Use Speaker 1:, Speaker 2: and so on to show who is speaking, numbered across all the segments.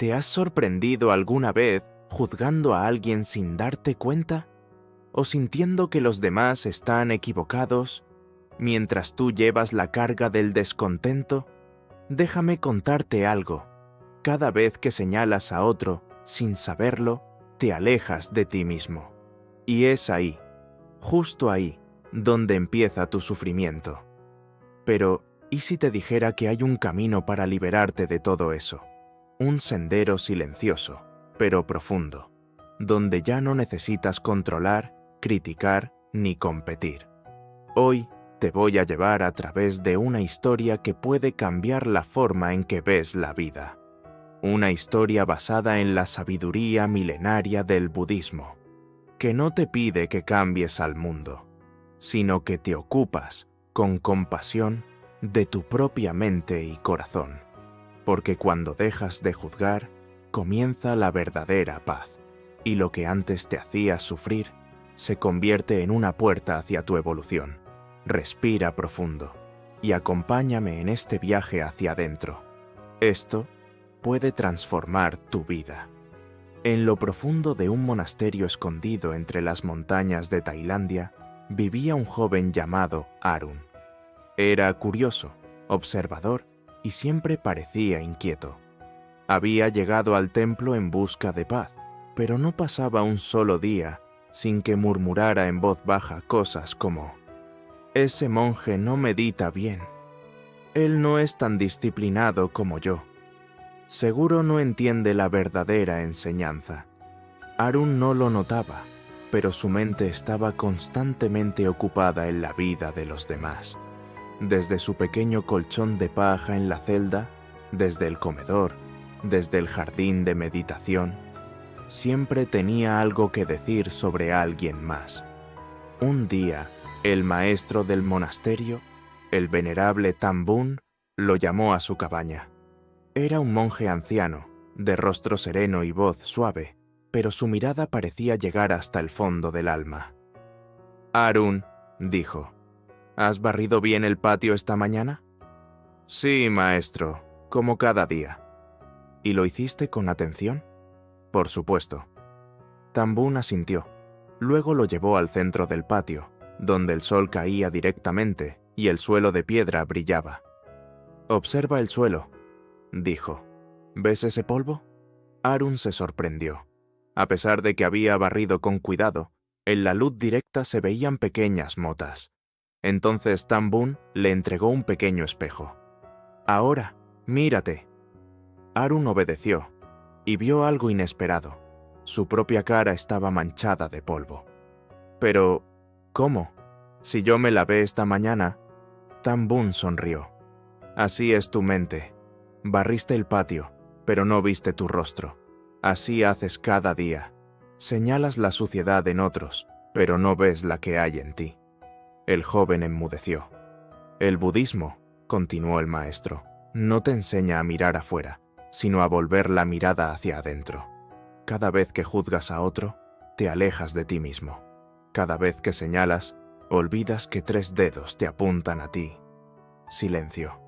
Speaker 1: ¿Te has sorprendido alguna vez juzgando a alguien sin darte cuenta? ¿O sintiendo que los demás están equivocados mientras tú llevas la carga del descontento? Déjame contarte algo. Cada vez que señalas a otro sin saberlo, te alejas de ti mismo. Y es ahí, justo ahí, donde empieza tu sufrimiento. Pero, ¿y si te dijera que hay un camino para liberarte de todo eso? Un sendero silencioso, pero profundo, donde ya no necesitas controlar, criticar ni competir. Hoy te voy a llevar a través de una historia que puede cambiar la forma en que ves la vida. Una historia basada en la sabiduría milenaria del budismo, que no te pide que cambies al mundo, sino que te ocupas, con compasión, de tu propia mente y corazón. Porque cuando dejas de juzgar, comienza la verdadera paz, y lo que antes te hacía sufrir se convierte en una puerta hacia tu evolución. Respira profundo y acompáñame en este viaje hacia adentro. Esto puede transformar tu vida. En lo profundo de un monasterio escondido entre las montañas de Tailandia, vivía un joven llamado Arun. Era curioso, observador y siempre parecía inquieto. Había llegado al templo en busca de paz, pero no pasaba un solo día sin que murmurara en voz baja cosas como: «Ese monje no medita bien. Él no es tan disciplinado como yo. Seguro no entiende la verdadera enseñanza». Arun no lo notaba, pero su mente estaba constantemente ocupada en la vida de los demás. Desde su pequeño colchón de paja en la celda, desde el comedor, desde el jardín de meditación, siempre tenía algo que decir sobre alguien más. Un día, el maestro del monasterio, el venerable Tambun, lo llamó a su cabaña. Era un monje anciano, de rostro sereno y voz suave, pero su mirada parecía llegar hasta el fondo del alma. «Arun», dijo, «¿has barrido bien el patio esta mañana?» «Sí, maestro, como cada día». «¿Y lo hiciste con atención?» «Por supuesto». Tambun asintió. Luego lo llevó al centro del patio, donde el sol caía directamente y el suelo de piedra brillaba. «Observa el suelo», dijo. «¿Ves ese polvo?» Arun se sorprendió. A pesar de que había barrido con cuidado, en la luz directa se veían pequeñas motas. Entonces Tambun le entregó un pequeño espejo. «Ahora, mírate». Arun obedeció y vio algo inesperado. Su propia cara estaba manchada de polvo. «Pero, ¿cómo? Si yo me lavé esta mañana». Tambun sonrió. «Así es tu mente. Barriste el patio, pero no viste tu rostro. Así haces cada día. Señalas la suciedad en otros, pero no ves la que hay en ti». El joven enmudeció. «El budismo», continuó el maestro, «no te enseña a mirar afuera, sino a volver la mirada hacia adentro. Cada vez que juzgas a otro, te alejas de ti mismo. Cada vez que señalas, olvidas que 3 dedos te apuntan a ti». Silencio.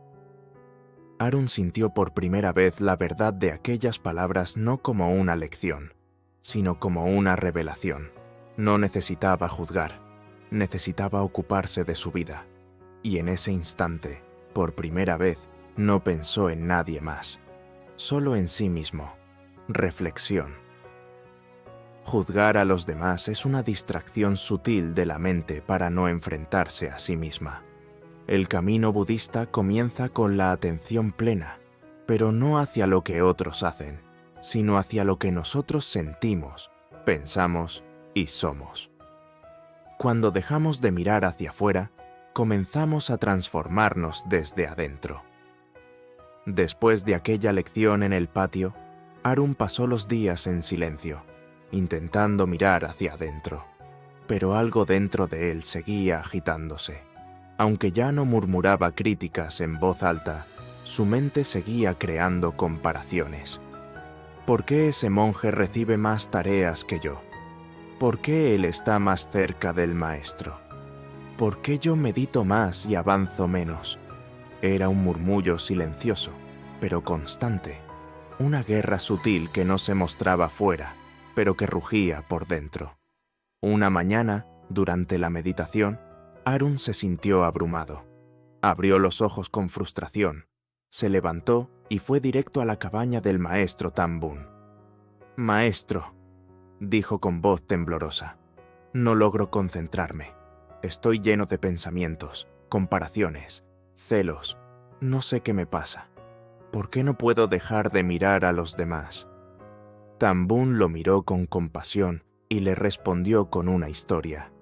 Speaker 1: Arun sintió por primera vez la verdad de aquellas palabras no como una lección, sino como una revelación. No necesitaba juzgar, necesitaba ocuparse de su vida. Y en ese instante, por primera vez, no pensó en nadie más, solo en sí mismo. Reflexión. Juzgar a los demás es una distracción sutil de la mente para no enfrentarse a sí misma. El camino budista comienza con la atención plena, pero no hacia lo que otros hacen, sino hacia lo que nosotros sentimos, pensamos y somos. Cuando dejamos de mirar hacia afuera, comenzamos a transformarnos desde adentro. Después de aquella lección en el patio, Arun pasó los días en silencio, intentando mirar hacia adentro, pero algo dentro de él seguía agitándose. Aunque ya no murmuraba críticas en voz alta, su mente seguía creando comparaciones. ¿Por qué ese monje recibe más tareas que yo? ¿Por qué él está más cerca del maestro? ¿Por qué yo medito más y avanzo menos? Era un murmullo silencioso, pero constante. una guerra sutil que no se mostraba fuera, pero que rugía por dentro. Una mañana, durante la meditación, Arun se sintió abrumado. Abrió los ojos con frustración, se levantó y fue directo a la cabaña del maestro Tambun. «Maestro», dijo con voz temblorosa, «no logro concentrarme. Estoy lleno de pensamientos, comparaciones, celos. No sé qué me pasa. ¿Por qué no puedo dejar de mirar a los demás?» Tambun lo miró con compasión y le respondió con una historia.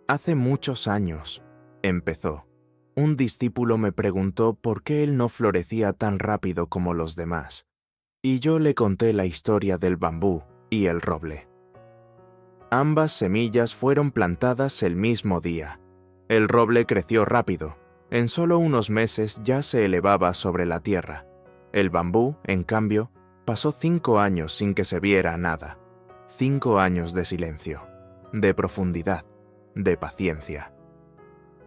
Speaker 1: «Hace muchos años», empezó, «un discípulo me preguntó por qué él no florecía tan rápido como los demás, y yo le conté la historia del bambú y el roble. Ambas semillas fueron plantadas el mismo día. El roble creció rápido. En solo unos meses ya se elevaba sobre la tierra. El bambú, en cambio, pasó 5 años sin que se viera nada. 5 años de silencio, de profundidad, de paciencia.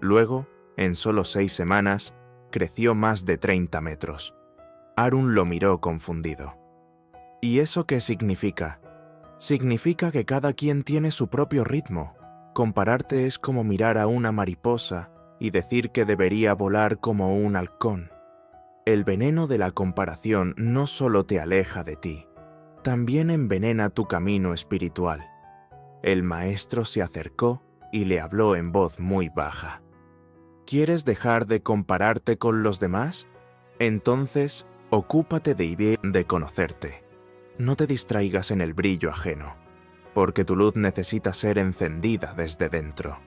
Speaker 1: Luego, en solo 6 semanas, creció más de 30 metros. Arun lo miró confundido. ¿Y eso qué significa? Significa que cada quien tiene su propio ritmo. Compararte es como mirar a una mariposa y decir que debería volar como un halcón. El veneno de la comparación no solo te aleja de ti, también envenena tu camino espiritual. El maestro se acercó y le habló en voz muy baja. ¿Quieres dejar de compararte con los demás? Entonces, ocúpate de conocerte. No te distraigas en el brillo ajeno, porque tu luz necesita ser encendida desde dentro.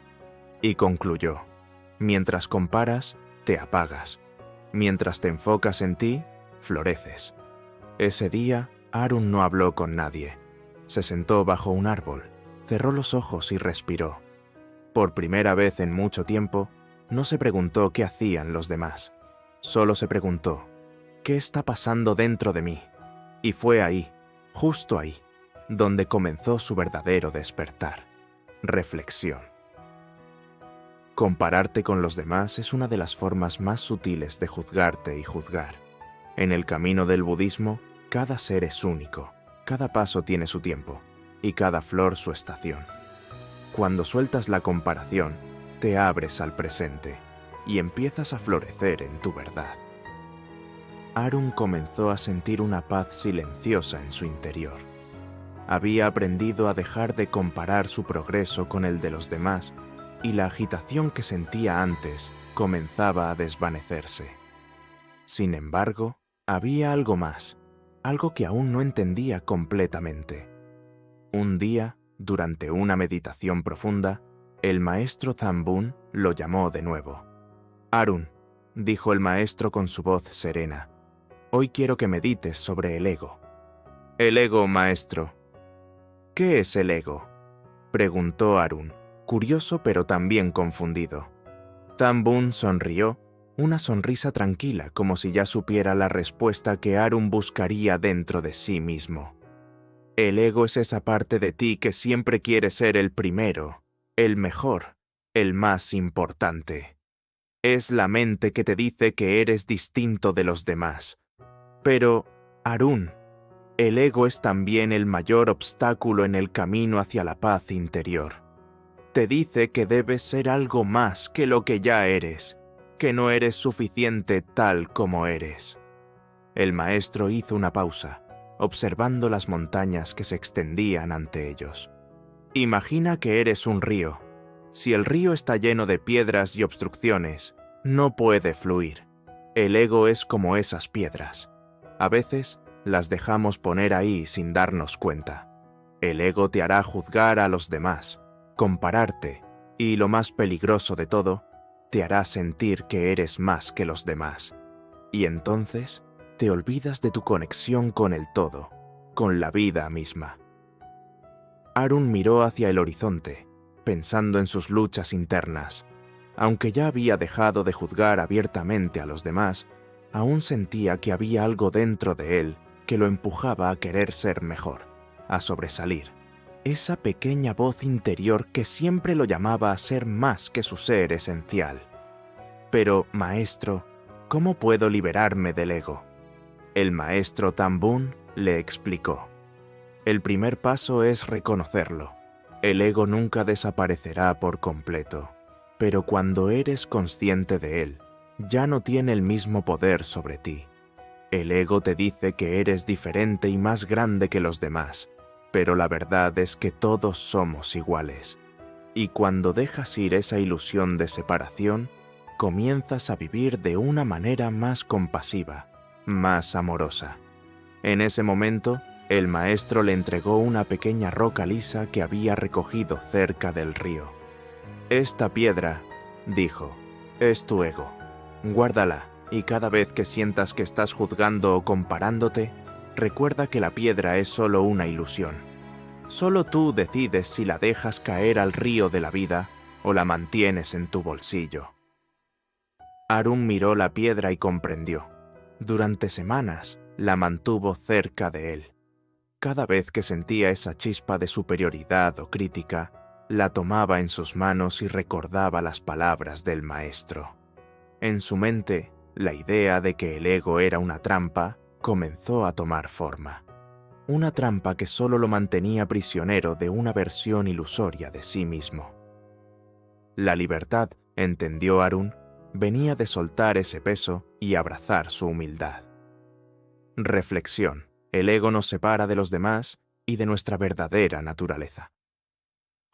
Speaker 1: Y concluyó, mientras comparas, te apagas. Mientras te enfocas en ti, floreces. Ese día, Arun no habló con nadie. Se sentó bajo un árbol, cerró los ojos y respiró. Por primera vez en mucho tiempo, no se preguntó qué hacían los demás. Solo se preguntó, ¿qué está pasando dentro de mí? Y fue ahí, justo ahí, donde comenzó su verdadero despertar. Reflexión. Compararte con los demás es una de las formas más sutiles de juzgarte y juzgar. En el camino del budismo, cada ser es único, cada paso tiene su tiempo, y cada flor su estación. Cuando sueltas la comparación, te abres al presente y empiezas a florecer en tu verdad. Arun comenzó a sentir una paz silenciosa en su interior. Había aprendido a dejar de comparar su progreso con el de los demás y la agitación que sentía antes comenzaba a desvanecerse. Sin embargo, había algo más, algo que aún no entendía completamente. Un día, durante una meditación profunda, el maestro Tambun lo llamó de nuevo. «Arun», dijo el maestro con su voz serena, «hoy quiero que medites sobre el ego». «El ego, maestro». «¿Qué es el ego?», preguntó Arun, curioso pero también confundido. Tambun sonrió, una sonrisa tranquila como si ya supiera la respuesta que Arun buscaría dentro de sí mismo. «El ego es esa parte de ti que siempre quiere ser el primero, el mejor, el más importante. Es la mente que te dice que eres distinto de los demás. Pero, Arun, el ego es también el mayor obstáculo en el camino hacia la paz interior. Te dice que debes ser algo más que lo que ya eres, que no eres suficiente tal como eres». El maestro hizo una pausa, observando las montañas que se extendían ante ellos. «Imagina que eres un río. Si el río está lleno de piedras y obstrucciones, no puede fluir. El ego es como esas piedras. A veces las dejamos poner ahí sin darnos cuenta. El ego te hará juzgar a los demás, compararte y, lo más peligroso de todo, te hará sentir que eres más que los demás. Y entonces te olvidas de tu conexión con el todo, con la vida misma». Arun miró hacia el horizonte, pensando en sus luchas internas. Aunque ya había dejado de juzgar abiertamente a los demás, aún sentía que había algo dentro de él que lo empujaba a querer ser mejor, a sobresalir. Esa pequeña voz interior que siempre lo llamaba a ser más que su ser esencial. «Pero, maestro, ¿cómo puedo liberarme del ego?». El maestro Tambun le explicó: el primer paso es reconocerlo. El ego nunca desaparecerá por completo, pero cuando eres consciente de él, ya no tiene el mismo poder sobre ti. El ego te dice que eres diferente y más grande que los demás, pero la verdad es que todos somos iguales. Y cuando dejas ir esa ilusión de separación, comienzas a vivir de una manera más compasiva, más amorosa. En ese momento, el maestro le entregó una pequeña roca lisa que había recogido cerca del río. «Esta piedra», dijo, «es tu ego. Guárdala, y cada vez que sientas que estás juzgando o comparándote, recuerda que la piedra es solo una ilusión. Solo tú decides si la dejas caer al río de la vida o la mantienes en tu bolsillo». Arun miró la piedra y comprendió. Durante semanas la mantuvo cerca de él. Cada vez que sentía esa chispa de superioridad o crítica, la tomaba en sus manos y recordaba las palabras del maestro. En su mente, la idea de que el ego era una trampa comenzó a tomar forma. Una trampa que solo lo mantenía prisionero de una versión ilusoria de sí mismo. La libertad, entendió Arun, venía de soltar ese peso y abrazar su humildad. Reflexión. El ego nos separa de los demás y de nuestra verdadera naturaleza.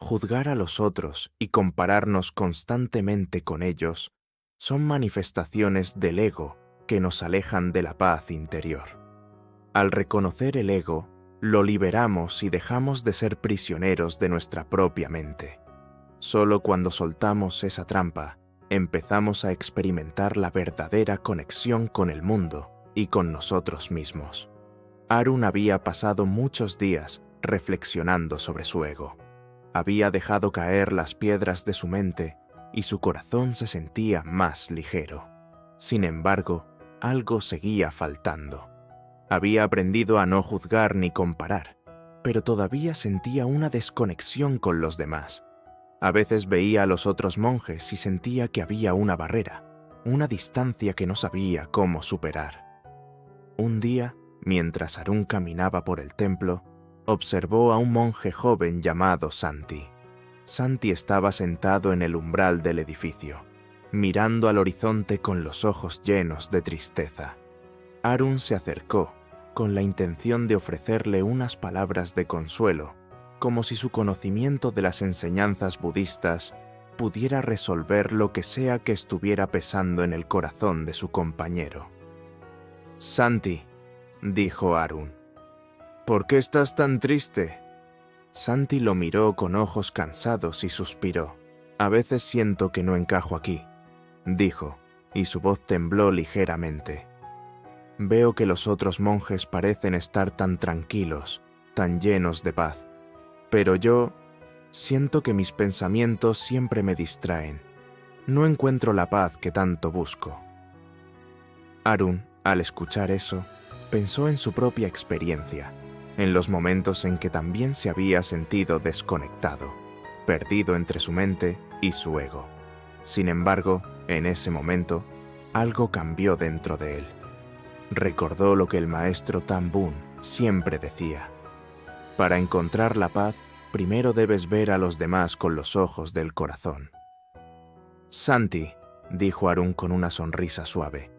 Speaker 1: Juzgar a los otros y compararnos constantemente con ellos son manifestaciones del ego que nos alejan de la paz interior. Al reconocer el ego, lo liberamos y dejamos de ser prisioneros de nuestra propia mente. Solo cuando soltamos esa trampa, empezamos a experimentar la verdadera conexión con el mundo y con nosotros mismos. Arun había pasado muchos días reflexionando sobre su ego. Había dejado caer las piedras de su mente y su corazón se sentía más ligero. Sin embargo, algo seguía faltando. Había aprendido a no juzgar ni comparar, pero todavía sentía una desconexión con los demás. A veces veía a los otros monjes y sentía que había una barrera, una distancia que no sabía cómo superar. Un día, mientras Arun caminaba por el templo, observó a un monje joven llamado Santi. Santi estaba sentado en el umbral del edificio, mirando al horizonte con los ojos llenos de tristeza. Arun se acercó, con la intención de ofrecerle unas palabras de consuelo, como si su conocimiento de las enseñanzas budistas pudiera resolver lo que sea que estuviera pesando en el corazón de su compañero. «Santi», dijo Arun, «¿por qué estás tan triste?» Santi lo miró con ojos cansados y suspiró. «A veces siento que no encajo aquí», dijo, y su voz tembló ligeramente. «Veo que los otros monjes parecen estar tan tranquilos, tan llenos de paz, pero yo siento que mis pensamientos siempre me distraen. No encuentro la paz que tanto busco». Arun, al escuchar eso, pensó en su propia experiencia, en los momentos en que también se había sentido desconectado, perdido entre su mente y su ego. Sin embargo, en ese momento, algo cambió dentro de él. Recordó lo que el maestro Tambun siempre decía: para encontrar la paz, primero debes ver a los demás con los ojos del corazón. «Santi», dijo Arun con una sonrisa suave,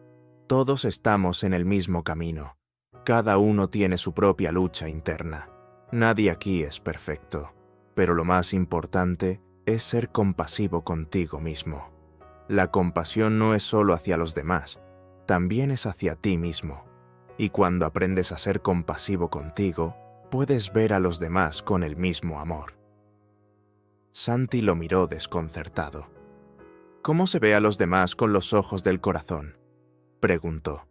Speaker 1: «todos estamos en el mismo camino. Cada uno tiene su propia lucha interna. Nadie aquí es perfecto, pero lo más importante es ser compasivo contigo mismo. La compasión no es solo hacia los demás, también es hacia ti mismo. Y cuando aprendes a ser compasivo contigo, puedes ver a los demás con el mismo amor». Santi lo miró desconcertado. «¿Cómo se ve a los demás con los ojos del corazón?», preguntó.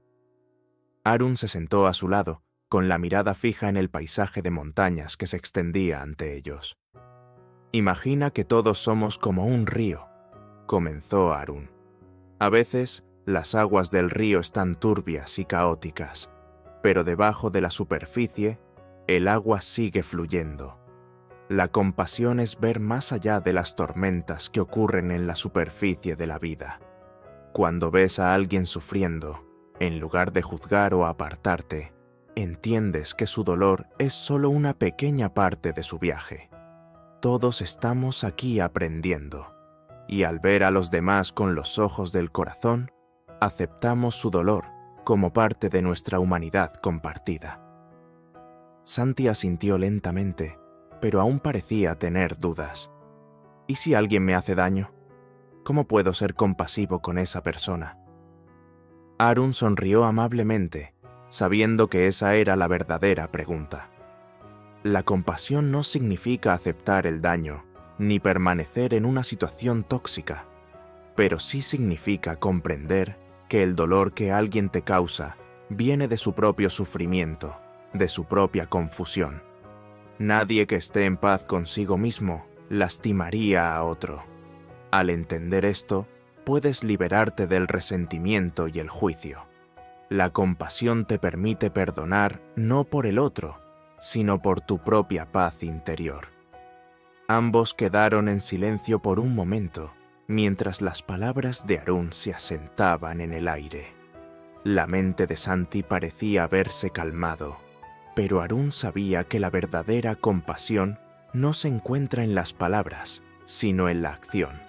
Speaker 1: Arun se sentó a su lado, con la mirada fija en el paisaje de montañas que se extendía ante ellos. «Imagina que todos somos como un río», comenzó Arun. «A veces, las aguas del río están turbias y caóticas, pero debajo de la superficie, el agua sigue fluyendo. La compasión es ver más allá de las tormentas que ocurren en la superficie de la vida. Cuando ves a alguien sufriendo, En lugar de juzgar o apartarte, entiendes que su dolor es solo una pequeña parte de su viaje. Todos estamos aquí aprendiendo, y al ver a los demás con los ojos del corazón, aceptamos su dolor como parte de nuestra humanidad compartida. Santi asintió lentamente, pero aún parecía tener dudas. ¿Y si alguien me hace daño? ¿Cómo puedo ser compasivo con esa persona? Arun sonrió amablemente, sabiendo que esa era la verdadera pregunta. La compasión no significa aceptar el daño, ni permanecer en una situación tóxica, pero sí significa comprender que el dolor que alguien te causa viene de su propio sufrimiento, de su propia confusión. Nadie que esté en paz consigo mismo lastimaría a otro. Al entender esto, puedes liberarte del resentimiento y el juicio. La compasión te permite perdonar no por el otro, sino por tu propia paz interior. Ambos quedaron en silencio por un momento, mientras las palabras de Arun se asentaban en el aire. La mente de Santi parecía haberse calmado, pero Arun sabía que la verdadera compasión no se encuentra en las palabras, sino en la acción.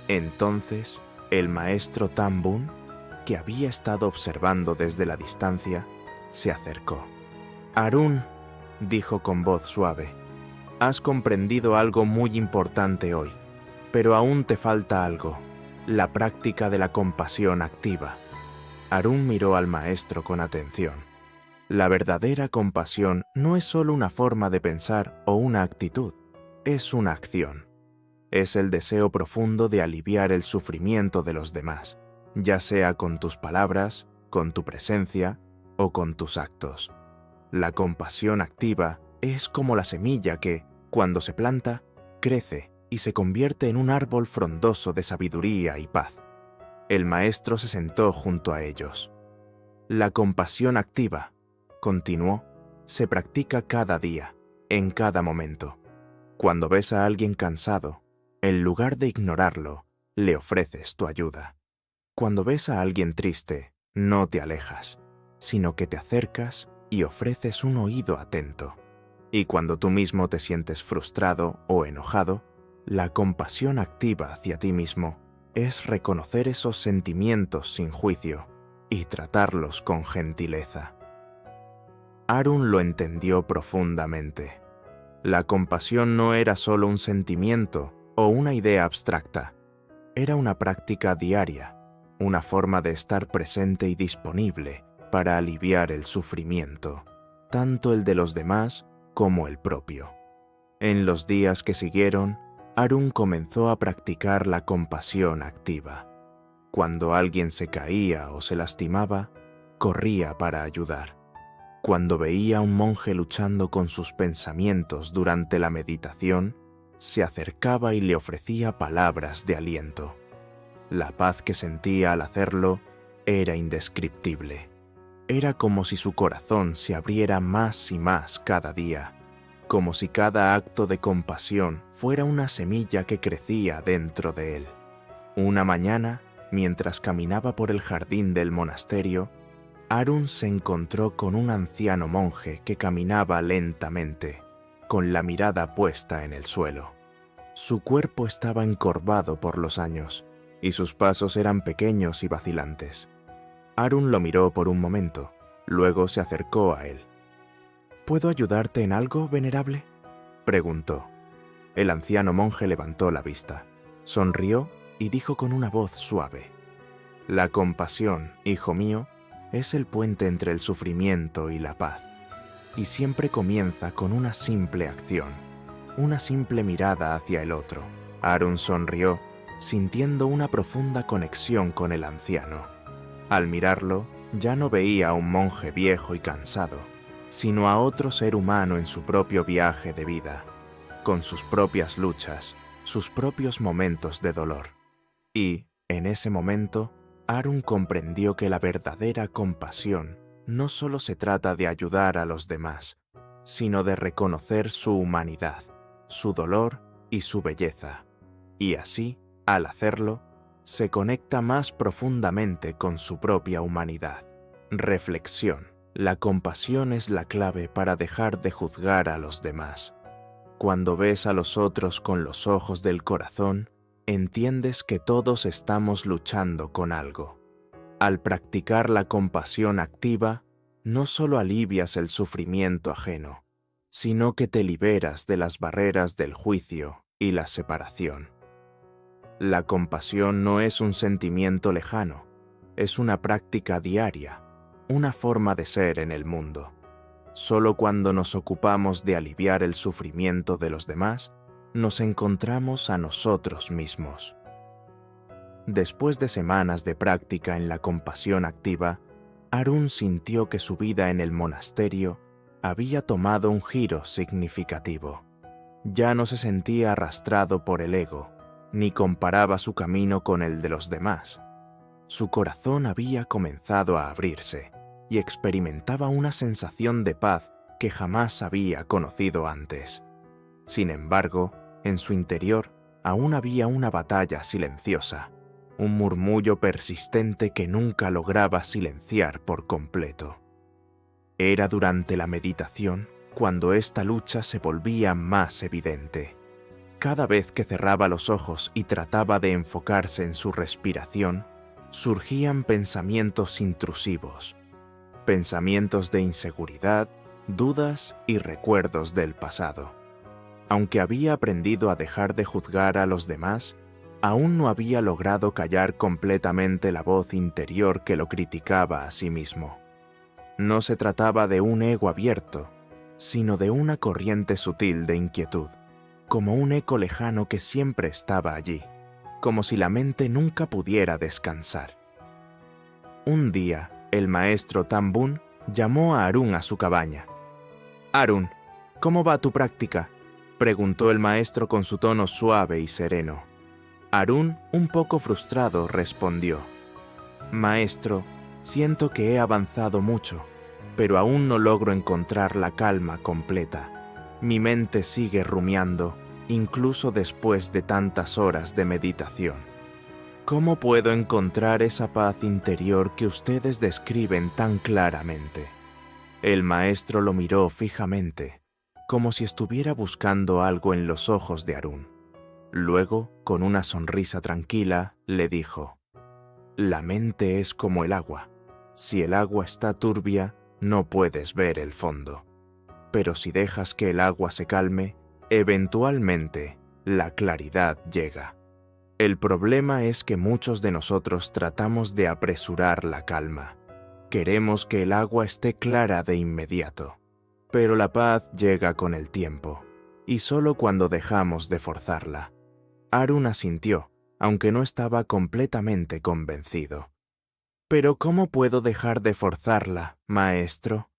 Speaker 1: Entonces, el maestro Tambun, que había estado observando desde la distancia, se acercó. «Arun», dijo con voz suave, «has comprendido algo muy importante hoy, pero aún te falta algo, la práctica de la compasión activa». Arun miró al maestro con atención. La verdadera compasión no es solo una forma de pensar o una actitud, es una acción. Es el deseo profundo de aliviar el sufrimiento de los demás, ya sea con tus palabras, con tu presencia o con tus actos. La compasión activa es como la semilla que, cuando se planta, crece y se convierte en un árbol frondoso de sabiduría y paz. El maestro se sentó junto a ellos. La compasión activa, continuó, se practica cada día, en cada momento. Cuando ves a alguien cansado, en lugar de ignorarlo, le ofreces tu ayuda. Cuando ves a alguien triste, no te alejas, sino que te acercas y ofreces un oído atento. Y cuando tú mismo te sientes frustrado o enojado, la compasión activa hacia ti mismo es reconocer esos sentimientos sin juicio y tratarlos con gentileza. Arun lo entendió profundamente. La compasión no era solo un sentimiento o una idea abstracta, era una práctica diaria, una forma de estar presente y disponible para aliviar el sufrimiento, tanto el de los demás como el propio. En los días que siguieron, Arun comenzó a practicar la compasión activa. Cuando alguien se caía o se lastimaba, corría para ayudar. Cuando veía a un monje luchando con sus pensamientos durante la meditación, se acercaba y le ofrecía palabras de aliento. La paz que sentía al hacerlo era indescriptible. Era como si su corazón se abriera más y más cada día, como si cada acto de compasión fuera una semilla que crecía dentro de él. Una mañana, mientras caminaba por el jardín del monasterio, Arun se encontró con un anciano monje que caminaba lentamente, con la mirada puesta en el suelo. Su cuerpo estaba encorvado por los años, y sus pasos eran pequeños y vacilantes. Arun lo miró por un momento, luego se acercó a él. «¿Puedo ayudarte en algo, venerable?», preguntó. El anciano monje levantó la vista, sonrió y dijo con una voz suave: «La compasión, hijo mío, es el puente entre el sufrimiento y la paz, y siempre comienza con una simple acción, una simple mirada hacia el otro». Arun sonrió, sintiendo una profunda conexión con el anciano. Al mirarlo, ya no veía a un monje viejo y cansado, sino a otro ser humano en su propio viaje de vida, con sus propias luchas, sus propios momentos de dolor. Y, en ese momento, Arun comprendió que la verdadera compasión no solo se trata de ayudar a los demás, sino de reconocer su humanidad, su dolor y su belleza. Y así, al hacerlo, se conecta más profundamente con su propia humanidad. Reflexión. La compasión es la clave para dejar de juzgar a los demás. Cuando ves a los otros con los ojos del corazón, entiendes que todos estamos luchando con algo. Al practicar la compasión activa, no solo alivias el sufrimiento ajeno, sino que te liberas de las barreras del juicio y la separación. La compasión no es un sentimiento lejano, es una práctica diaria, una forma de ser en el mundo. Solo cuando nos ocupamos de aliviar el sufrimiento de los demás, nos encontramos a nosotros mismos. Después de semanas de práctica en la compasión activa, Arun sintió que su vida en el monasterio había tomado un giro significativo. Ya no se sentía arrastrado por el ego, ni comparaba su camino con el de los demás. Su corazón había comenzado a abrirse y experimentaba una sensación de paz que jamás había conocido antes. Sin embargo, en su interior aún había una batalla silenciosa, un murmullo persistente que nunca lograba silenciar por completo. Era durante la meditación cuando esta lucha se volvía más evidente. Cada vez que cerraba los ojos y trataba de enfocarse en su respiración, surgían pensamientos intrusivos, pensamientos de inseguridad, dudas y recuerdos del pasado. Aunque había aprendido a dejar de juzgar a los demás, aún no había logrado callar completamente la voz interior que lo criticaba a sí mismo. No se trataba de un ego abierto, sino de una corriente sutil de inquietud, como un eco lejano que siempre estaba allí, como si la mente nunca pudiera descansar. Un día, el maestro Tambun llamó a Arun a su cabaña. «Arun, ¿cómo va tu práctica?», preguntó el maestro con su tono suave y sereno. Arun, un poco frustrado, respondió: «Maestro, siento que he avanzado mucho, pero aún no logro encontrar la calma completa. Mi mente sigue rumiando, incluso después de tantas horas de meditación. ¿Cómo puedo encontrar esa paz interior que ustedes describen tan claramente?». El maestro lo miró fijamente, como si estuviera buscando algo en los ojos de Arun. Luego, con una sonrisa tranquila, le dijo: «La mente es como el agua. Si el agua está turbia, no puedes ver el fondo. Pero si dejas que el agua se calme, eventualmente la claridad llega». El problema es que muchos de nosotros tratamos de apresurar la calma. Queremos que el agua esté clara de inmediato. Pero la paz llega con el tiempo, y solo cuando dejamos de forzarla. Arun asintió, aunque no estaba completamente convencido. «¿Pero cómo puedo dejar de forzarla, maestro?».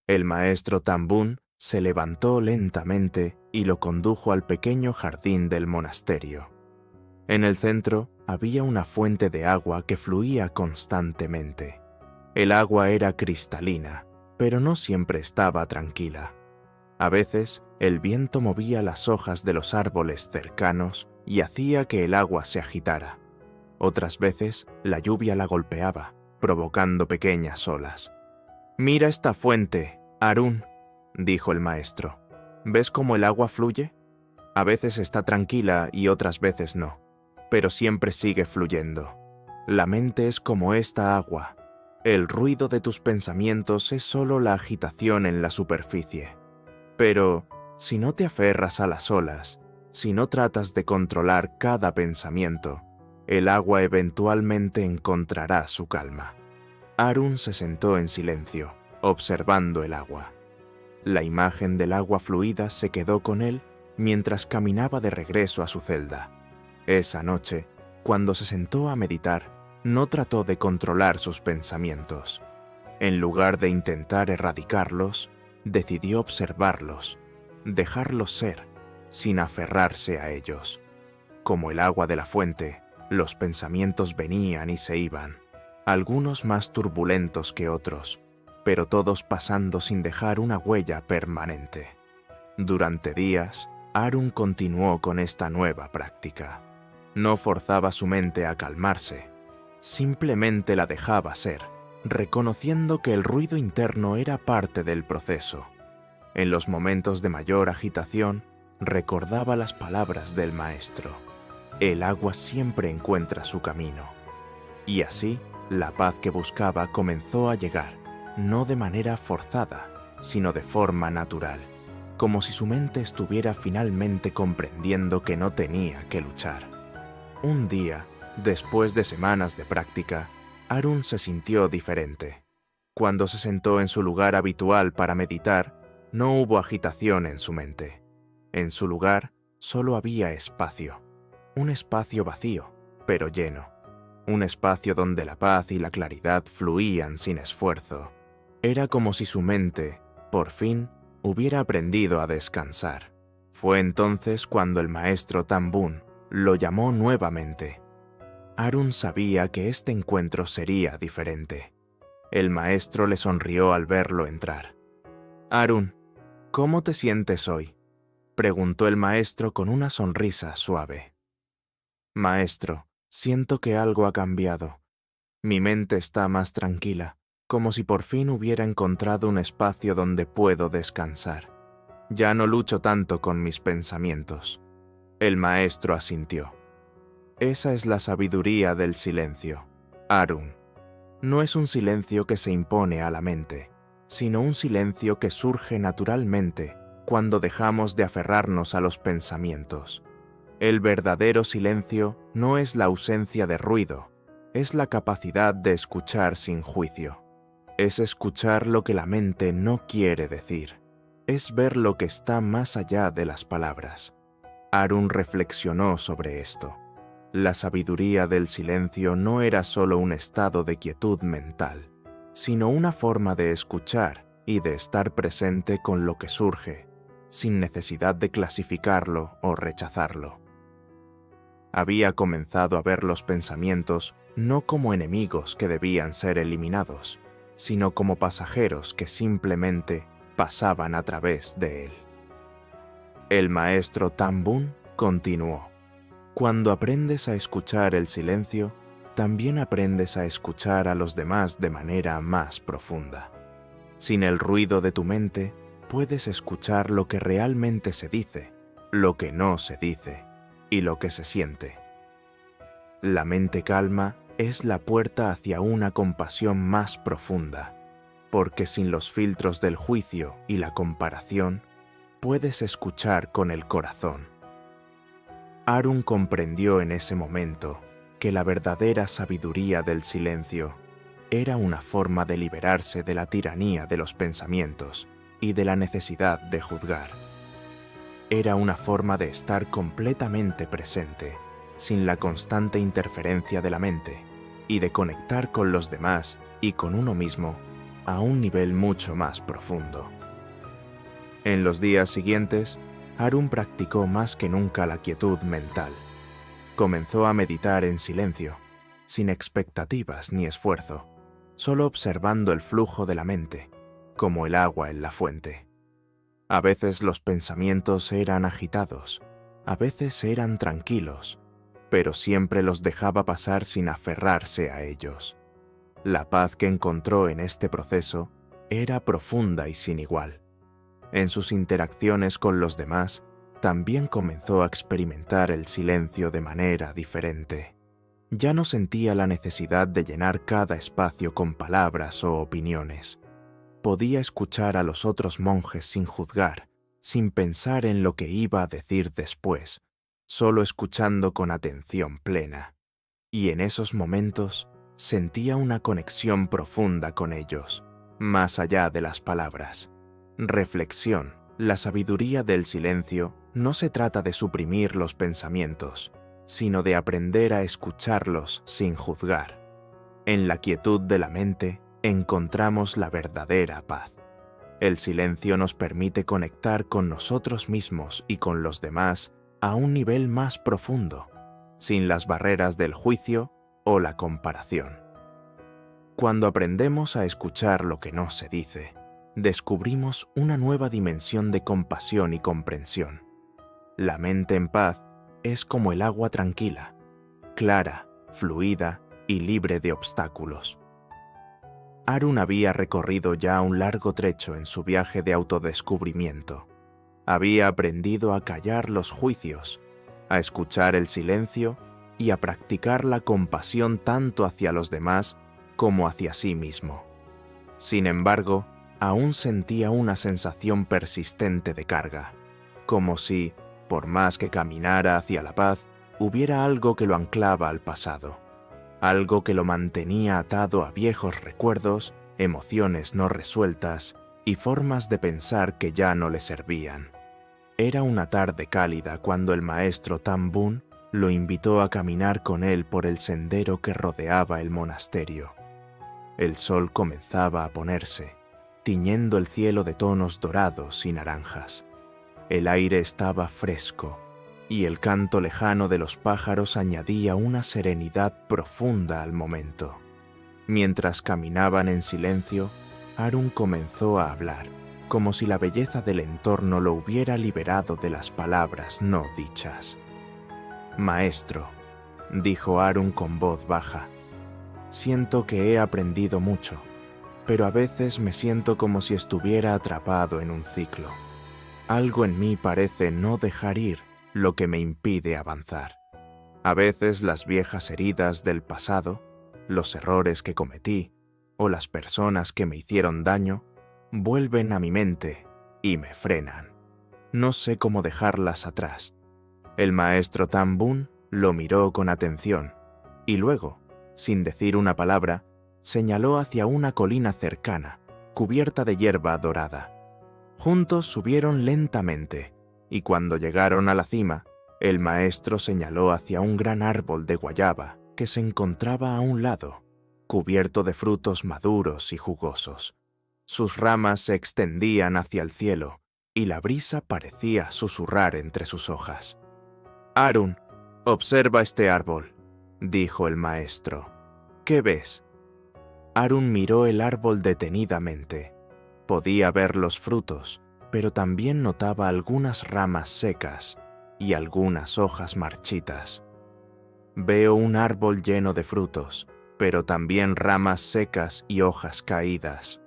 Speaker 1: El maestro Tambun se levantó lentamente y lo condujo al pequeño jardín del monasterio. En el centro había una fuente de agua que fluía constantemente. El agua era cristalina, pero no siempre estaba tranquila. A veces, el viento movía las hojas de los árboles cercanos y hacía que el agua se agitara. Otras veces, la lluvia la golpeaba, provocando pequeñas olas. «Mira esta fuente, Arun», dijo el maestro. «¿Ves cómo el agua fluye? A veces está tranquila y otras veces no, pero siempre sigue fluyendo. La mente es como esta agua. El ruido de tus pensamientos es solo la agitación en la superficie. Pero, si no te aferras a las olas, si no tratas de controlar cada pensamiento, el agua eventualmente encontrará su calma». Arun se sentó en silencio, observando el agua. La imagen del agua fluida se quedó con él mientras caminaba de regreso a su celda. Esa noche, cuando se sentó a meditar, no trató de controlar sus pensamientos. En lugar de intentar erradicarlos, decidió observarlos, dejarlos ser, sin aferrarse a ellos. Como el agua de la fuente, los pensamientos venían y se iban, algunos más turbulentos que otros, pero todos pasando sin dejar una huella permanente. Durante días, Arun continuó con esta nueva práctica. No forzaba su mente a calmarse, simplemente la dejaba ser, reconociendo que el ruido interno era parte del proceso. En los momentos de mayor agitación, recordaba las palabras del maestro: el agua siempre encuentra su camino. Y así, la paz que buscaba comenzó a llegar, no de manera forzada, sino de forma natural, como si su mente estuviera finalmente comprendiendo que no tenía que luchar. Un día, después de semanas de práctica, Arun se sintió diferente. Cuando se sentó en su lugar habitual para meditar, no hubo agitación en su mente. En su lugar solo había espacio. Un espacio vacío, pero lleno. Un espacio donde la paz y la claridad fluían sin esfuerzo. Era como si su mente, por fin, hubiera aprendido a descansar. Fue entonces cuando el maestro Tambun lo llamó nuevamente. Arun sabía que este encuentro sería diferente. El maestro le sonrió al verlo entrar. «Arun, ¿cómo te sientes hoy?», preguntó el maestro con una sonrisa suave. «Maestro, siento que algo ha cambiado. Mi mente está más tranquila, como si por fin hubiera encontrado un espacio donde puedo descansar. Ya no lucho tanto con mis pensamientos». El maestro asintió. Esa es la sabiduría del silencio, Arun. No es un silencio que se impone a la mente, sino un silencio que surge naturalmente cuando dejamos de aferrarnos a los pensamientos. El verdadero silencio no es la ausencia de ruido, es la capacidad de escuchar sin juicio. Es escuchar lo que la mente no quiere decir. Es ver lo que está más allá de las palabras. Arun reflexionó sobre esto. La sabiduría del silencio no era solo un estado de quietud mental, sino una forma de escuchar y de estar presente con lo que surge, sin necesidad de clasificarlo o rechazarlo. Había comenzado a ver los pensamientos no como enemigos que debían ser eliminados, sino como pasajeros que simplemente pasaban a través de él. El maestro Tambun continuó: cuando aprendes a escuchar el silencio, también aprendes a escuchar a los demás de manera más profunda. Sin el ruido de tu mente, puedes escuchar lo que realmente se dice, lo que no se dice y lo que se siente. La mente calma es la puerta hacia una compasión más profunda, porque sin los filtros del juicio y la comparación, puedes escuchar con el corazón. Arun comprendió en ese momento que la verdadera sabiduría del silencio era una forma de liberarse de la tiranía de los pensamientos y de la necesidad de juzgar. Era una forma de estar completamente presente, sin la constante interferencia de la mente, y de conectar con los demás y con uno mismo a un nivel mucho más profundo. En los días siguientes, Arun practicó más que nunca la quietud mental. Comenzó a meditar en silencio, sin expectativas ni esfuerzo, solo observando el flujo de la mente, como el agua en la fuente. A veces los pensamientos eran agitados, a veces eran tranquilos, pero siempre los dejaba pasar sin aferrarse a ellos. La paz que encontró en este proceso era profunda y sin igual. En sus interacciones con los demás, también comenzó a experimentar el silencio de manera diferente. Ya no sentía la necesidad de llenar cada espacio con palabras o opiniones. Podía escuchar a los otros monjes sin juzgar, sin pensar en lo que iba a decir después, solo escuchando con atención plena. Y en esos momentos sentía una conexión profunda con ellos, más allá de las palabras. Reflexión. La sabiduría del silencio no se trata de suprimir los pensamientos, sino de aprender a escucharlos sin juzgar. En la quietud de la mente encontramos la verdadera paz. El silencio nos permite conectar con nosotros mismos y con los demás a un nivel más profundo, sin las barreras del juicio o la comparación. Cuando aprendemos a escuchar lo que no se dice, descubrimos una nueva dimensión de compasión y comprensión. La mente en paz es como el agua tranquila, clara, fluida y libre de obstáculos. Arun había recorrido ya un largo trecho en su viaje de autodescubrimiento. Había aprendido a callar los juicios, a escuchar el silencio y a practicar la compasión tanto hacia los demás como hacia sí mismo. Sin embargo, aún sentía una sensación persistente de carga, como si, por más que caminara hacia la paz, hubiera algo que lo anclaba al pasado, algo que lo mantenía atado a viejos recuerdos, emociones no resueltas y formas de pensar que ya no le servían. Era una tarde cálida cuando el maestro Tan Bun lo invitó a caminar con él por el sendero que rodeaba el monasterio. El sol comenzaba a ponerse, tiñendo el cielo de tonos dorados y naranjas. El aire estaba fresco, y el canto lejano de los pájaros añadía una serenidad profunda al momento. Mientras caminaban en silencio, Arun comenzó a hablar, como si la belleza del entorno lo hubiera liberado de las palabras no dichas. «Maestro», dijo Arun con voz baja, «siento que he aprendido mucho, pero a veces me siento como si estuviera atrapado en un ciclo. Algo en mí parece no dejar ir lo que me impide avanzar. A veces las viejas heridas del pasado, los errores que cometí o las personas que me hicieron daño, vuelven a mi mente y me frenan. No sé cómo dejarlas atrás». El maestro Tan Bun lo miró con atención y luego, sin decir una palabra, señaló hacia una colina cercana, cubierta de hierba dorada. Juntos subieron lentamente, y cuando llegaron a la cima, el maestro señaló hacia un gran árbol de guayaba que se encontraba a un lado, cubierto de frutos maduros y jugosos. Sus ramas se extendían hacia el cielo, y la brisa parecía susurrar entre sus hojas. «Arun, observa este árbol», dijo el maestro. «¿Qué ves?» Arun miró el árbol detenidamente. Podía ver los frutos, pero también notaba algunas ramas secas y algunas hojas marchitas. «Veo un árbol lleno de frutos, pero también ramas secas y hojas caídas».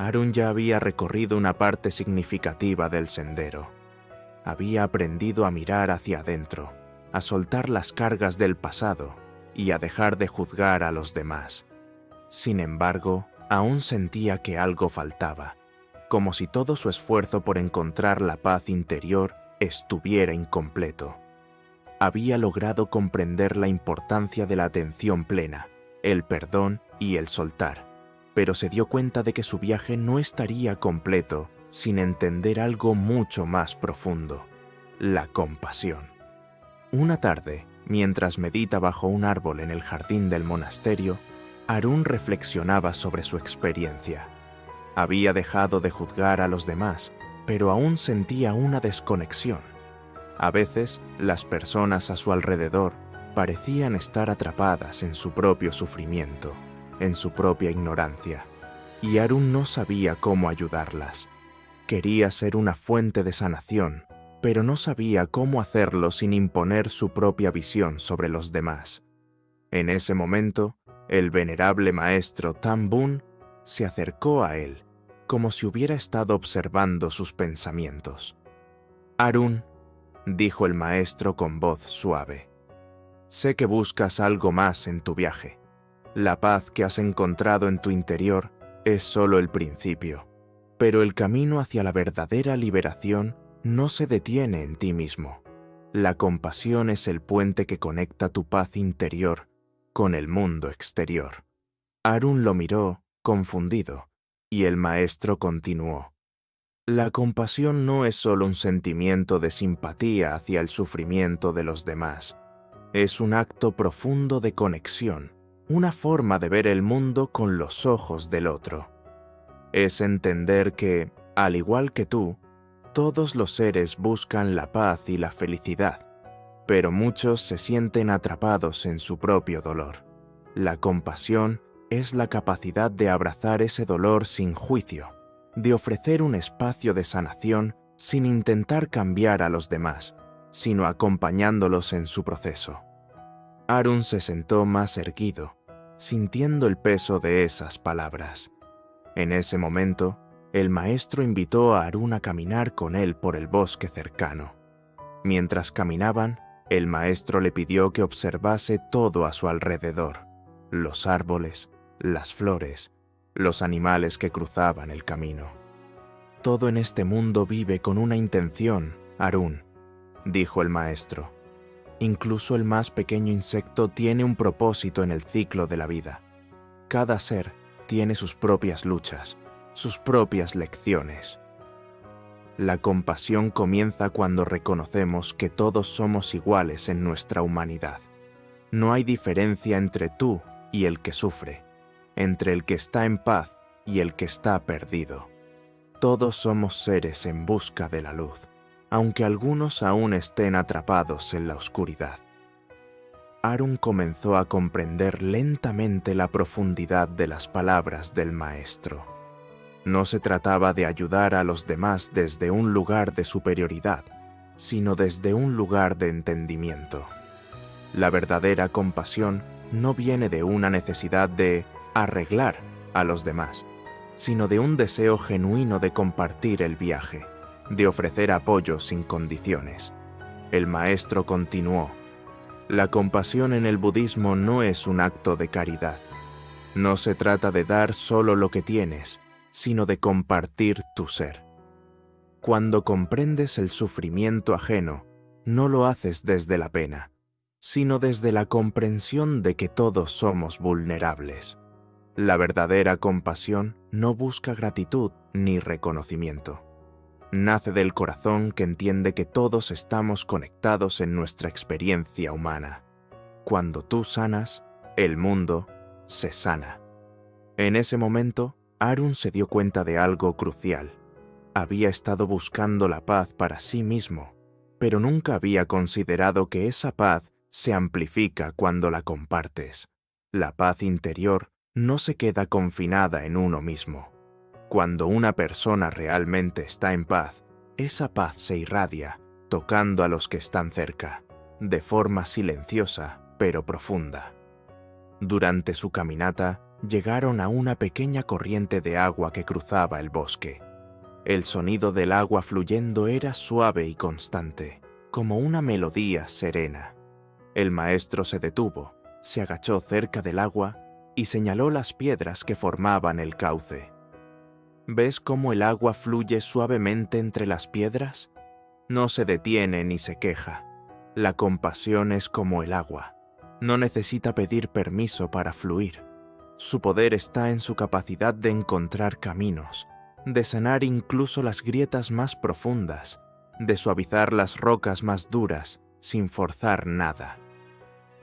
Speaker 1: Arun ya había recorrido una parte significativa del sendero. Había aprendido a mirar hacia adentro, a soltar las cargas del pasado y a dejar de juzgar a los demás. Sin embargo, aún sentía que algo faltaba, como si todo su esfuerzo por encontrar la paz interior estuviera incompleto. Había logrado comprender la importancia de la atención plena, el perdón y el soltar, pero se dio cuenta de que su viaje no estaría completo sin entender algo mucho más profundo: la compasión. Una tarde, mientras medita bajo un árbol en el jardín del monasterio, Arun reflexionaba sobre su experiencia. Había dejado de juzgar a los demás, pero aún sentía una desconexión. A veces, las personas a su alrededor parecían estar atrapadas en su propio sufrimiento, en su propia ignorancia, y Arun no sabía cómo ayudarlas. Quería ser una fuente de sanación, pero no sabía cómo hacerlo sin imponer su propia visión sobre los demás. En ese momento, el venerable maestro Tan Bun se acercó a él, como si hubiera estado observando sus pensamientos. «Arun», dijo el maestro con voz suave, «sé que buscas algo más en tu viaje. La paz que has encontrado en tu interior es solo el principio, pero el camino hacia la verdadera liberación no se detiene en ti mismo. La compasión es el puente que conecta tu paz interior con el mundo exterior». Arun lo miró, confundido, y el maestro continuó. «La compasión no es solo un sentimiento de simpatía hacia el sufrimiento de los demás. Es un acto profundo de conexión, una forma de ver el mundo con los ojos del otro. Es entender que, al igual que tú, todos los seres buscan la paz y la felicidad, pero muchos se sienten atrapados en su propio dolor. La compasión es la capacidad de abrazar ese dolor sin juicio, de ofrecer un espacio de sanación sin intentar cambiar a los demás, sino acompañándolos en su proceso». Arun se sentó más erguido, sintiendo el peso de esas palabras. En ese momento, el maestro invitó a Arun a caminar con él por el bosque cercano. Mientras caminaban, el maestro le pidió que observase todo a su alrededor: los árboles, las flores, los animales que cruzaban el camino. «Todo en este mundo vive con una intención, Arun», dijo el maestro. «Incluso el más pequeño insecto tiene un propósito en el ciclo de la vida. Cada ser tiene sus propias luchas, sus propias lecciones. La compasión comienza cuando reconocemos que todos somos iguales en nuestra humanidad. No hay diferencia entre tú y el que sufre, entre el que está en paz y el que está perdido. Todos somos seres en busca de la luz, aunque algunos aún estén atrapados en la oscuridad». Arun comenzó a comprender lentamente la profundidad de las palabras del maestro. No se trataba de ayudar a los demás desde un lugar de superioridad, sino desde un lugar de entendimiento. La verdadera compasión no viene de una necesidad de arreglar a los demás, sino de un deseo genuino de compartir el viaje, de ofrecer apoyo sin condiciones. El maestro continuó: «La compasión en el budismo no es un acto de caridad. No se trata de dar solo lo que tienes, sino de compartir tu ser. Cuando comprendes el sufrimiento ajeno, no lo haces desde la pena, sino desde la comprensión de que todos somos vulnerables. La verdadera compasión no busca gratitud ni reconocimiento. Nace del corazón que entiende que todos estamos conectados en nuestra experiencia humana. Cuando tú sanas, el mundo se sana». En ese momento, Arun se dio cuenta de algo crucial. Había estado buscando la paz para sí mismo, pero nunca había considerado que esa paz se amplifica cuando la compartes. La paz interior no se queda confinada en uno mismo. Cuando una persona realmente está en paz, esa paz se irradia, tocando a los que están cerca, de forma silenciosa pero profunda. Durante su caminata, llegaron a una pequeña corriente de agua que cruzaba el bosque. El sonido del agua fluyendo era suave y constante, como una melodía serena. El maestro se detuvo, se agachó cerca del agua y señaló las piedras que formaban el cauce. ¿Ves cómo el agua fluye suavemente entre las piedras? No se detiene ni se queja. La compasión es como el agua. No necesita pedir permiso para fluir. Su poder está en su capacidad de encontrar caminos, de sanar incluso las grietas más profundas, de suavizar las rocas más duras sin forzar nada.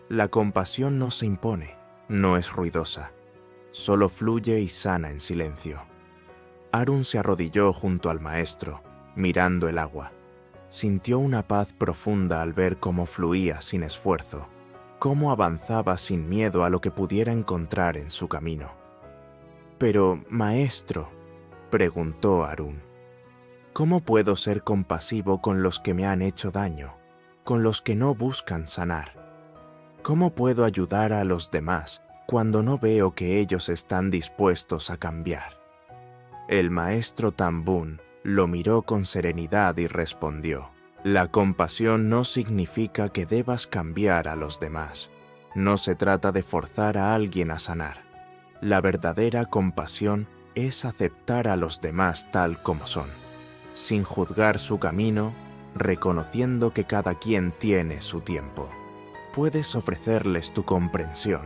Speaker 1: La compasión no se impone, no es ruidosa, solo fluye y sana en silencio. Arun se arrodilló junto al maestro, mirando el agua. Sintió una paz profunda al ver cómo fluía sin esfuerzo, cómo avanzaba sin miedo a lo que pudiera encontrar en su camino. «Pero, maestro», preguntó Arun, «¿cómo puedo ser compasivo con los que me han hecho daño, con los que no buscan sanar? ¿Cómo puedo ayudar a los demás cuando no veo que ellos están dispuestos a cambiar?» El maestro Tambun lo miró con serenidad y respondió: «La compasión no significa que debas cambiar a los demás. No se trata de forzar a alguien a sanar. La verdadera compasión es aceptar a los demás tal como son, sin juzgar su camino, reconociendo que cada quien tiene su tiempo. Puedes ofrecerles tu comprensión,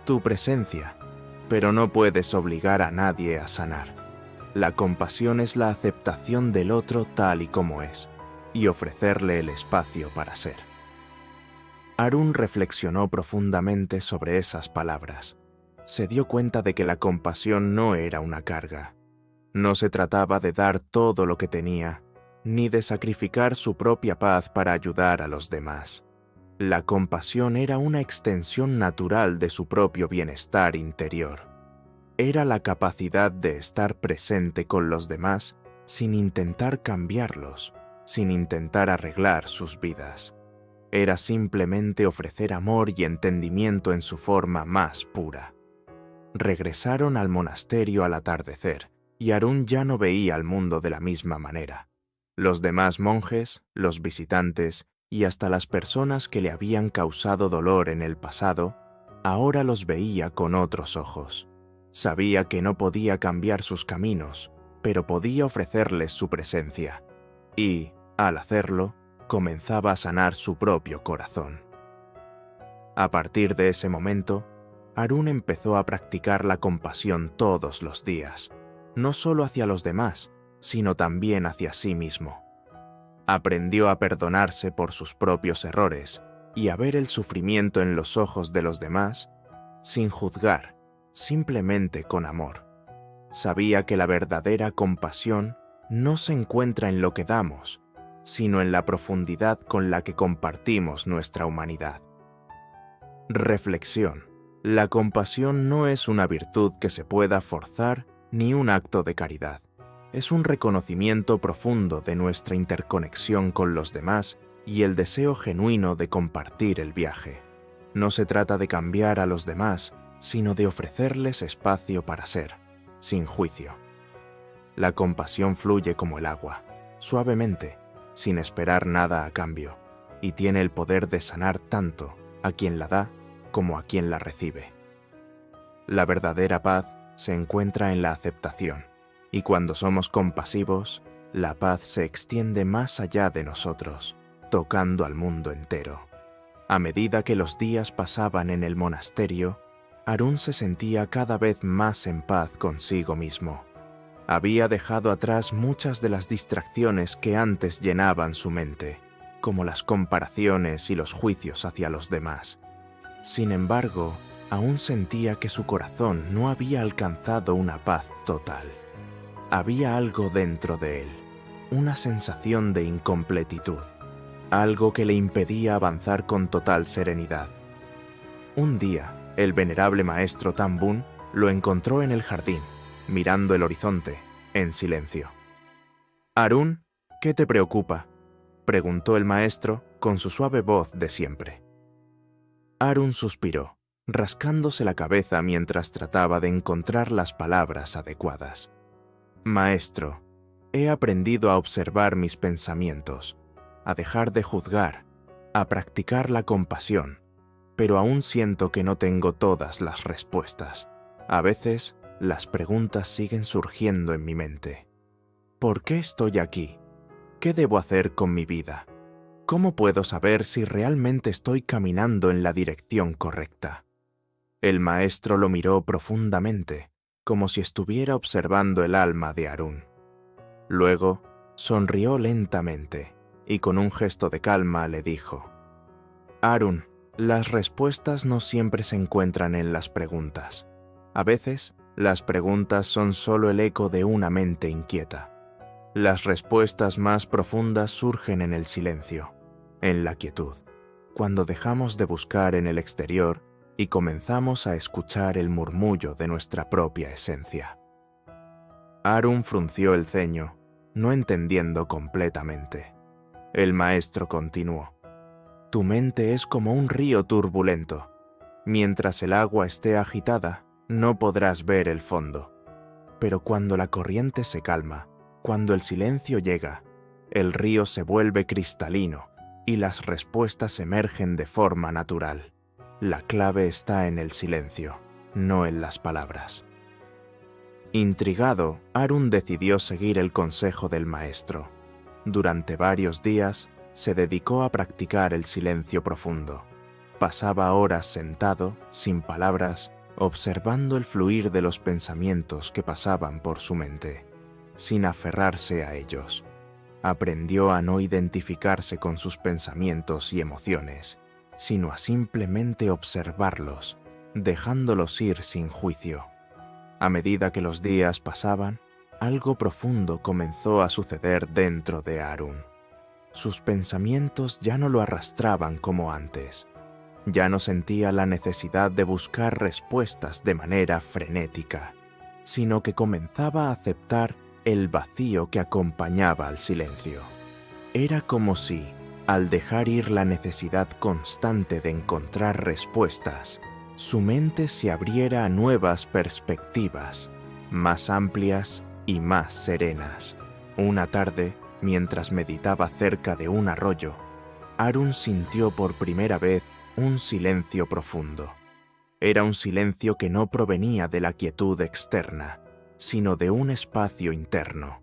Speaker 1: tu presencia, pero no puedes obligar a nadie a sanar. La compasión es la aceptación del otro tal y como es, y ofrecerle el espacio para ser». Arun reflexionó profundamente sobre esas palabras. Se dio cuenta de que la compasión no era una carga. No se trataba de dar todo lo que tenía, ni de sacrificar su propia paz para ayudar a los demás. La compasión era una extensión natural de su propio bienestar interior. Era la capacidad de estar presente con los demás sin intentar cambiarlos, sin intentar arreglar sus vidas. Era simplemente ofrecer amor y entendimiento en su forma más pura. Regresaron al monasterio al atardecer, y Arun ya no veía al mundo de la misma manera. Los demás monjes, los visitantes y hasta las personas que le habían causado dolor en el pasado, ahora los veía con otros ojos. Sabía que no podía cambiar sus caminos, pero podía ofrecerles su presencia. Y, al hacerlo, comenzaba a sanar su propio corazón. A partir de ese momento, Arun empezó a practicar la compasión todos los días, no solo hacia los demás, sino también hacia sí mismo. Aprendió a perdonarse por sus propios errores y a ver el sufrimiento en los ojos de los demás sin juzgar, simplemente con amor. Sabía que la verdadera compasión no se encuentra en lo que damos, sino en la profundidad con la que compartimos nuestra humanidad. Reflexión. La compasión no es una virtud que se pueda forzar ni un acto de caridad. Es un reconocimiento profundo de nuestra interconexión con los demás y el deseo genuino de compartir el viaje. No se trata de cambiar a los demás, sino de ofrecerles espacio para ser, sin juicio. La compasión fluye como el agua, suavemente, sin esperar nada a cambio, y tiene el poder de sanar tanto a quien la da como a quien la recibe. La verdadera paz se encuentra en la aceptación, y cuando somos compasivos, la paz se extiende más allá de nosotros, tocando al mundo entero. A medida que los días pasaban en el monasterio, Arun se sentía cada vez más en paz consigo mismo. Había dejado atrás muchas de las distracciones que antes llenaban su mente, como las comparaciones y los juicios hacia los demás. Sin embargo, aún sentía que su corazón no había alcanzado una paz total. Había algo dentro de él, una sensación de incompletitud, algo que le impedía avanzar con total serenidad. Un día, el venerable maestro Tambun lo encontró en el jardín, mirando el horizonte, en silencio. «Arun, ¿qué te preocupa?», preguntó el maestro con su suave voz de siempre. Arun suspiró, rascándose la cabeza mientras trataba de encontrar las palabras adecuadas. Maestro, he aprendido a observar mis pensamientos, a dejar de juzgar, a practicar la compasión, pero aún siento que no tengo todas las respuestas. A veces, las preguntas siguen surgiendo en mi mente. ¿Por qué estoy aquí? ¿Qué debo hacer con mi vida? ¿Cómo puedo saber si realmente estoy caminando en la dirección correcta? El maestro lo miró profundamente, como si estuviera observando el alma de Harún. Luego, sonrió lentamente y con un gesto de calma le dijo: Harún, las respuestas no siempre se encuentran en las preguntas. A veces, las preguntas son solo el eco de una mente inquieta. Las respuestas más profundas surgen en el silencio, en la quietud, cuando dejamos de buscar en el exterior y comenzamos a escuchar el murmullo de nuestra propia esencia. Harún frunció el ceño, no entendiendo completamente. El maestro continuó: Tu mente es como un río turbulento. Mientras el agua esté agitada, no podrás ver el fondo. Pero cuando la corriente se calma, cuando el silencio llega, el río se vuelve cristalino y las respuestas emergen de forma natural. La clave está en el silencio, no en las palabras. Intrigado, Harún decidió seguir el consejo del maestro. Durante varios días, se dedicó a practicar el silencio profundo. Pasaba horas sentado, sin palabras, observando el fluir de los pensamientos que pasaban por su mente, sin aferrarse a ellos. Aprendió a no identificarse con sus pensamientos y emociones, sino a simplemente observarlos, dejándolos ir sin juicio. A medida que los días pasaban, algo profundo comenzó a suceder dentro de Harún. Sus pensamientos ya no lo arrastraban como antes. Ya no sentía la necesidad de buscar respuestas de manera frenética, sino que comenzaba a aceptar el vacío que acompañaba al silencio. Era como si, al dejar ir la necesidad constante de encontrar respuestas, su mente se abriera a nuevas perspectivas, más amplias y más serenas. Una tarde, mientras meditaba cerca de un arroyo, Harún sintió por primera vez un silencio profundo. Era un silencio que no provenía de la quietud externa, sino de un espacio interno.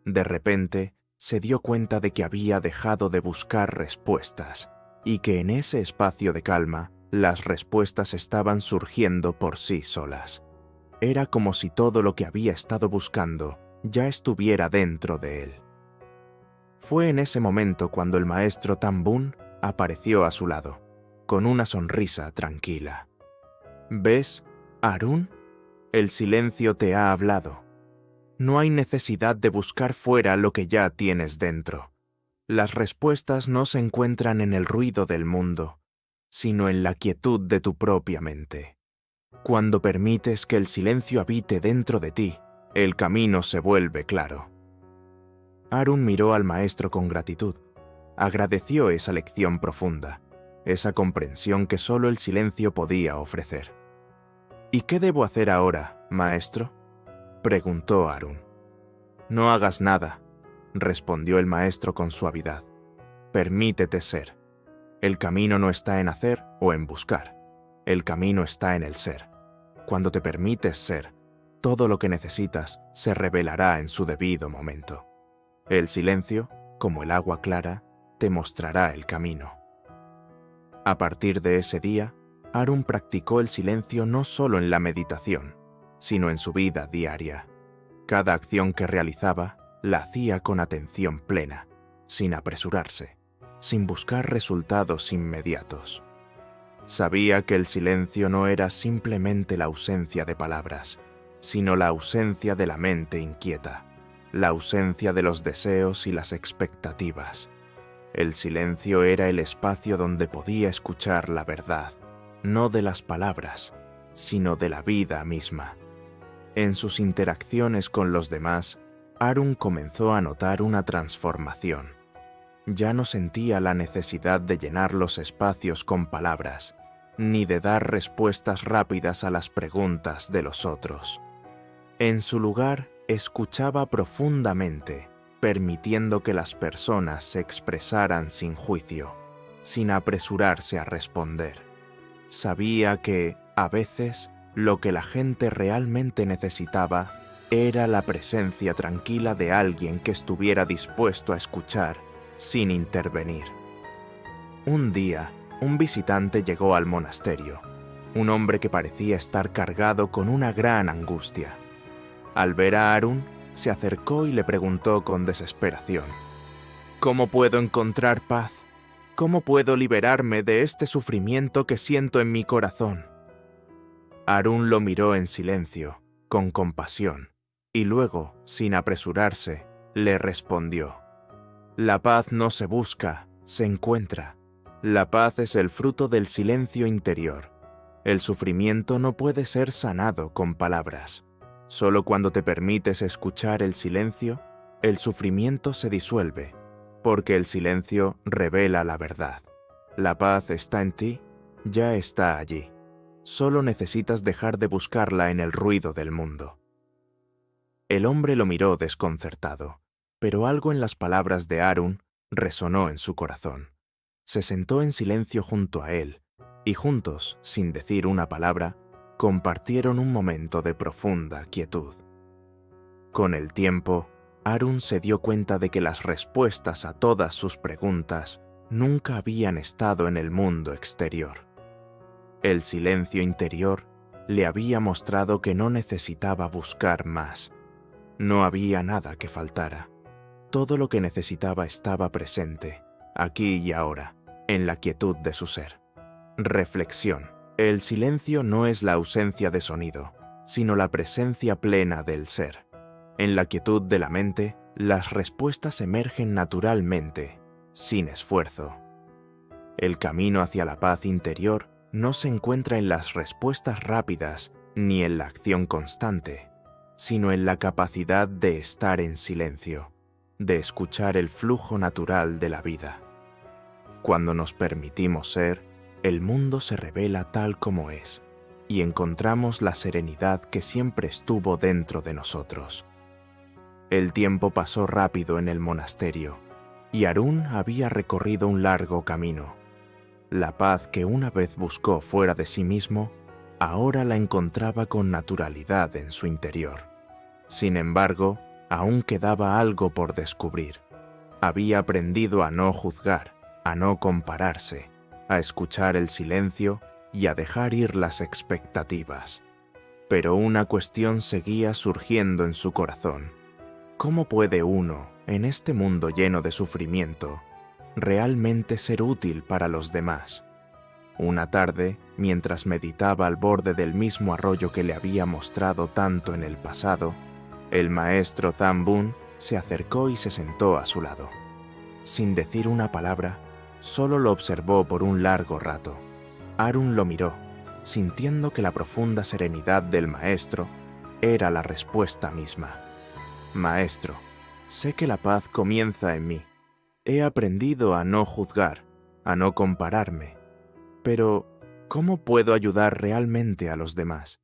Speaker 1: De repente, se dio cuenta de que había dejado de buscar respuestas y que en ese espacio de calma, las respuestas estaban surgiendo por sí solas. Era como si todo lo que había estado buscando ya estuviera dentro de él. Fue en ese momento cuando el maestro Tan-Bun apareció a su lado, con una sonrisa tranquila. ¿Ves, Harún? El silencio te ha hablado. No hay necesidad de buscar fuera lo que ya tienes dentro. Las respuestas no se encuentran en el ruido del mundo, sino en la quietud de tu propia mente. Cuando permites que el silencio habite dentro de ti, el camino se vuelve claro. Harún miró al maestro con gratitud. Agradeció esa lección profunda, esa comprensión que solo el silencio podía ofrecer. ¿Y qué debo hacer ahora, maestro?, preguntó Harún. No hagas nada, respondió el maestro con suavidad. Permítete ser. El camino no está en hacer o en buscar. El camino está en el ser. Cuando te permites ser, todo lo que necesitas se revelará en su debido momento. El silencio, como el agua clara, te mostrará el camino. A partir de ese día, Harún practicó el silencio no solo en la meditación, sino en su vida diaria. Cada acción que realizaba la hacía con atención plena, sin apresurarse, sin buscar resultados inmediatos. Sabía que el silencio no era simplemente la ausencia de palabras, sino la ausencia de la mente inquieta, la ausencia de los deseos y las expectativas. El silencio era el espacio donde podía escuchar la verdad, no de las palabras, sino de la vida misma. En sus interacciones con los demás, Harún comenzó a notar una transformación. Ya no sentía la necesidad de llenar los espacios con palabras, ni de dar respuestas rápidas a las preguntas de los otros. En su lugar, escuchaba profundamente, permitiendo que las personas se expresaran sin juicio, sin apresurarse a responder. Sabía que, a veces, lo que la gente realmente necesitaba era la presencia tranquila de alguien que estuviera dispuesto a escuchar sin intervenir. Un día, un visitante llegó al monasterio, un hombre que parecía estar cargado con una gran angustia. Al ver a Arun, se acercó y le preguntó con desesperación: ¿Cómo puedo encontrar paz? ¿Cómo puedo liberarme de este sufrimiento que siento en mi corazón? Arun lo miró en silencio, con compasión, y luego, sin apresurarse, le respondió: La paz no se busca, se encuentra. La paz es el fruto del silencio interior. El sufrimiento no puede ser sanado con palabras. Solo cuando te permites escuchar el silencio, el sufrimiento se disuelve, porque el silencio revela la verdad. La paz está en ti, ya está allí. Solo necesitas dejar de buscarla en el ruido del mundo. El hombre lo miró desconcertado, pero algo en las palabras de Arun resonó en su corazón. Se sentó en silencio junto a él, y juntos, sin decir una palabra, compartieron un momento de profunda quietud. Con el tiempo, Arun se dio cuenta de que las respuestas a todas sus preguntas nunca habían estado en el mundo exterior. El silencio interior le había mostrado que no necesitaba buscar más. No había nada que faltara. Todo lo que necesitaba estaba presente, aquí y ahora, en la quietud de su ser. Reflexión. El silencio no es la ausencia de sonido, sino la presencia plena del ser. En la quietud de la mente, las respuestas emergen naturalmente, sin esfuerzo. El camino hacia la paz interior no se encuentra en las respuestas rápidas ni en la acción constante, sino en la capacidad de estar en silencio, de escuchar el flujo natural de la vida. Cuando nos permitimos ser, el mundo se revela tal como es, y encontramos la serenidad que siempre estuvo dentro de nosotros. El tiempo pasó rápido en el monasterio, y Arun había recorrido un largo camino. La paz que una vez buscó fuera de sí mismo, ahora la encontraba con naturalidad en su interior. Sin embargo, aún quedaba algo por descubrir. Había aprendido a no juzgar, a no compararse, a escuchar el silencio y a dejar ir las expectativas. Pero una cuestión seguía surgiendo en su corazón. ¿Cómo puede uno, en este mundo lleno de sufrimiento, realmente ser útil para los demás? Una tarde, mientras meditaba al borde del mismo arroyo que le había mostrado tanto en el pasado, el maestro Zambun se acercó y se sentó a su lado. Sin decir una palabra, solo lo observó por un largo rato. Arun lo miró, sintiendo que la profunda serenidad del maestro era la respuesta misma. Maestro, sé que la paz comienza en mí. He aprendido a no juzgar, a no compararme. Pero, ¿cómo puedo ayudar realmente a los demás?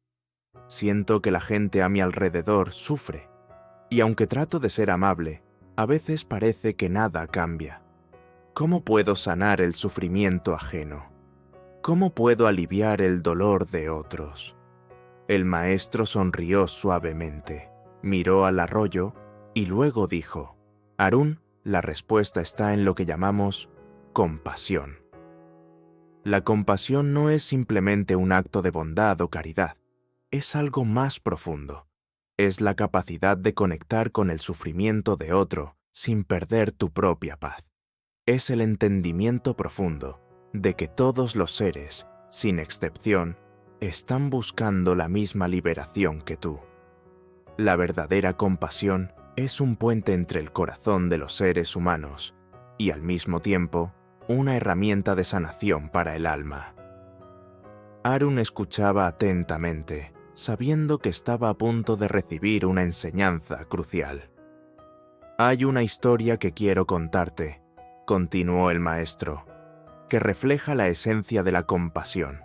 Speaker 1: Siento que la gente a mi alrededor sufre, y aunque trato de ser amable, a veces parece que nada cambia. ¿Cómo puedo sanar el sufrimiento ajeno? ¿Cómo puedo aliviar el dolor de otros? El maestro sonrió suavemente, miró al arroyo y luego dijo: Arun, la respuesta está en lo que llamamos compasión. La compasión no es simplemente un acto de bondad o caridad, es algo más profundo. Es la capacidad de conectar con el sufrimiento de otro sin perder tu propia paz. Es el entendimiento profundo de que todos los seres, sin excepción, están buscando la misma liberación que tú. La verdadera compasión es un puente entre el corazón de los seres humanos y, al mismo tiempo, una herramienta de sanación para el alma. Arun escuchaba atentamente, sabiendo que estaba a punto de recibir una enseñanza crucial. Hay una historia que quiero contarte, continuó el maestro, que refleja la esencia de la compasión.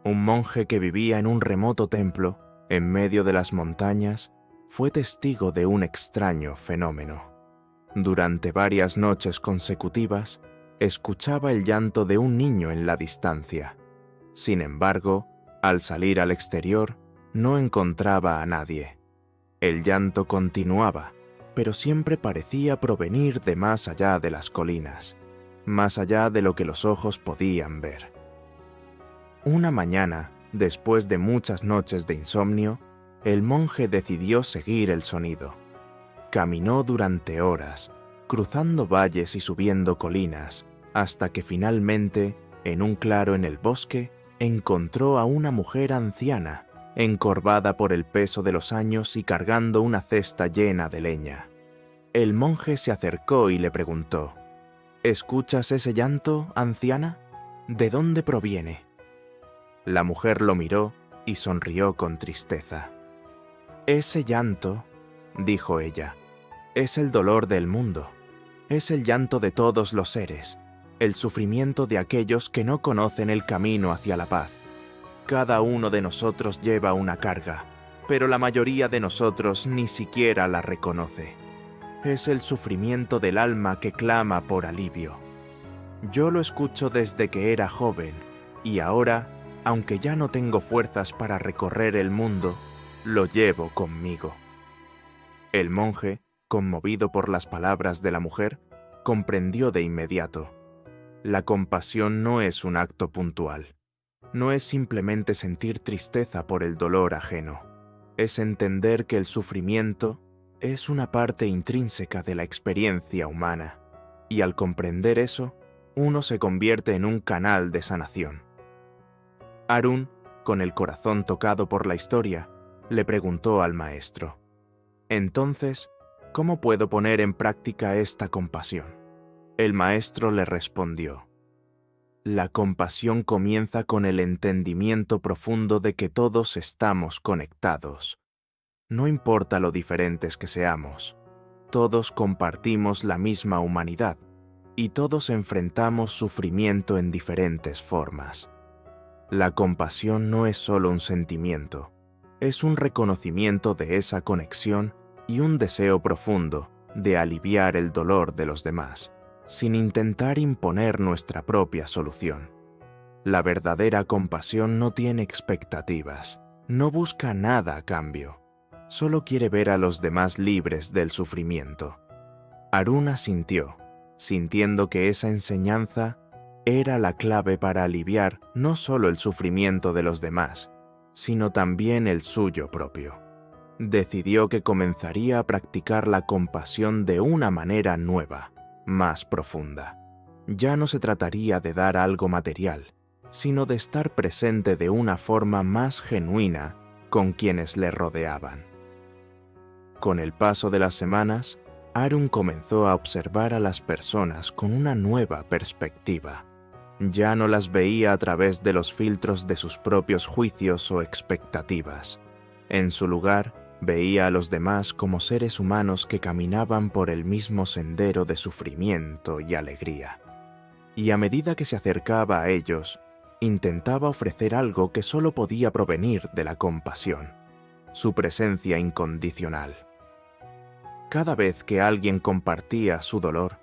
Speaker 1: Un monje que vivía en un remoto templo, en medio de las montañas, fue testigo de un extraño fenómeno. Durante varias noches consecutivas, escuchaba el llanto de un niño en la distancia. Sin embargo, al salir al exterior, no encontraba a nadie. El llanto continuaba, pero siempre parecía provenir de más allá de las colinas, más allá de lo que los ojos podían ver. Una mañana, después de muchas noches de insomnio, el monje decidió seguir el sonido. Caminó durante horas, cruzando valles y subiendo colinas, hasta que finalmente, en un claro en el bosque, encontró a una mujer anciana, encorvada por el peso de los años y cargando una cesta llena de leña. El monje se acercó y le preguntó: «¿Escuchas ese llanto, anciana? ¿De dónde proviene?». La mujer lo miró y sonrió con tristeza. «Ese llanto», dijo ella, «es el dolor del mundo. Es el llanto de todos los seres, el sufrimiento de aquellos que no conocen el camino hacia la paz. Cada uno de nosotros lleva una carga, pero la mayoría de nosotros ni siquiera la reconoce. Es el sufrimiento del alma que clama por alivio. Yo lo escucho desde que era joven, y ahora, aunque ya no tengo fuerzas para recorrer el mundo, lo llevo conmigo». El monje, conmovido por las palabras de la mujer, comprendió de inmediato. La compasión no es un acto puntual. No es simplemente sentir tristeza por el dolor ajeno. Es entender que el sufrimiento es una parte intrínseca de la experiencia humana, y al comprender eso, uno se convierte en un canal de sanación. Harun, con el corazón tocado por la historia, le preguntó al maestro: «Entonces, ¿cómo puedo poner en práctica esta compasión?». El maestro le respondió: «La compasión comienza con el entendimiento profundo de que todos estamos conectados. No importa lo diferentes que seamos, todos compartimos la misma humanidad y todos enfrentamos sufrimiento en diferentes formas. La compasión no es solo un sentimiento, es un reconocimiento de esa conexión y un deseo profundo de aliviar el dolor de los demás, sin intentar imponer nuestra propia solución. La verdadera compasión no tiene expectativas, no busca nada a cambio, solo quiere ver a los demás libres del sufrimiento». Harun asintió, sintiendo que esa enseñanza era la clave para aliviar no solo el sufrimiento de los demás, sino también el suyo propio. Decidió que comenzaría a practicar la compasión de una manera nueva, más profunda. Ya no se trataría de dar algo material, sino de estar presente de una forma más genuina con quienes le rodeaban. Con el paso de las semanas, Harun comenzó a observar a las personas con una nueva perspectiva. Ya no las veía a través de los filtros de sus propios juicios o expectativas. En su lugar, veía a los demás como seres humanos que caminaban por el mismo sendero de sufrimiento y alegría. Y a medida que se acercaba a ellos, intentaba ofrecer algo que solo podía provenir de la compasión: su presencia incondicional. Cada vez que alguien compartía su dolor,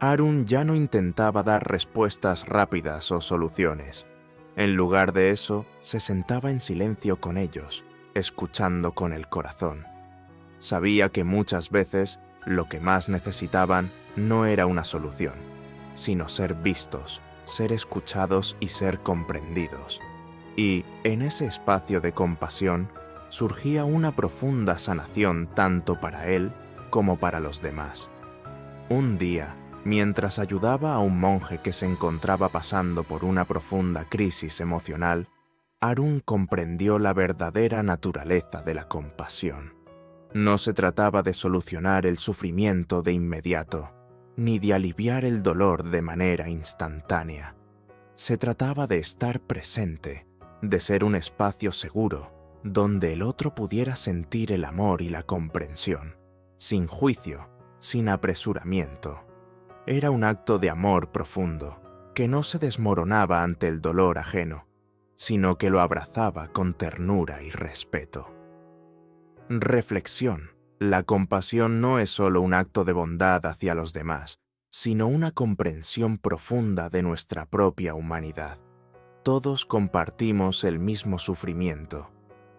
Speaker 1: Harun ya no intentaba dar respuestas rápidas o soluciones. En lugar de eso, se sentaba en silencio con ellos, escuchando con el corazón. Sabía que muchas veces lo que más necesitaban no era una solución, sino ser vistos, ser escuchados y ser comprendidos. Y, en ese espacio de compasión, surgía una profunda sanación tanto para él como para los demás. Un día, mientras ayudaba a un monje que se encontraba pasando por una profunda crisis emocional, Harun comprendió la verdadera naturaleza de la compasión. No se trataba de solucionar el sufrimiento de inmediato, ni de aliviar el dolor de manera instantánea. Se trataba de estar presente, de ser un espacio seguro, donde el otro pudiera sentir el amor y la comprensión, sin juicio, sin apresuramiento. Era un acto de amor profundo, que no se desmoronaba ante el dolor ajeno, sino que lo abrazaba con ternura y respeto. Reflexión. La compasión no es solo un acto de bondad hacia los demás, sino una comprensión profunda de nuestra propia humanidad. Todos compartimos el mismo sufrimiento,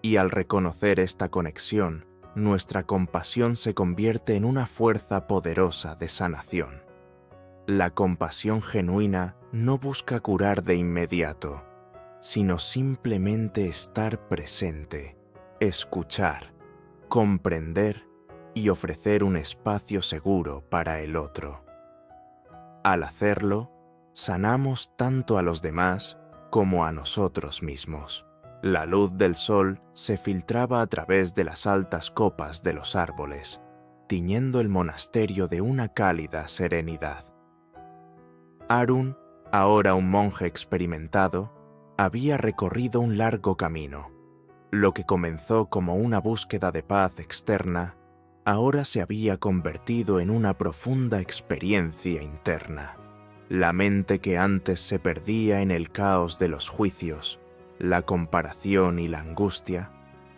Speaker 1: y al reconocer esta conexión, nuestra compasión se convierte en una fuerza poderosa de sanación. La compasión genuina no busca curar de inmediato, sino simplemente estar presente, escuchar, comprender y ofrecer un espacio seguro para el otro. Al hacerlo, sanamos tanto a los demás como a nosotros mismos. La luz del sol se filtraba a través de las altas copas de los árboles, tiñendo el monasterio de una cálida serenidad. Arun, ahora un monje experimentado, había recorrido un largo camino. Lo que comenzó como una búsqueda de paz externa, ahora se había convertido en una profunda experiencia interna. La mente que antes se perdía en el caos de los juicios, la comparación y la angustia,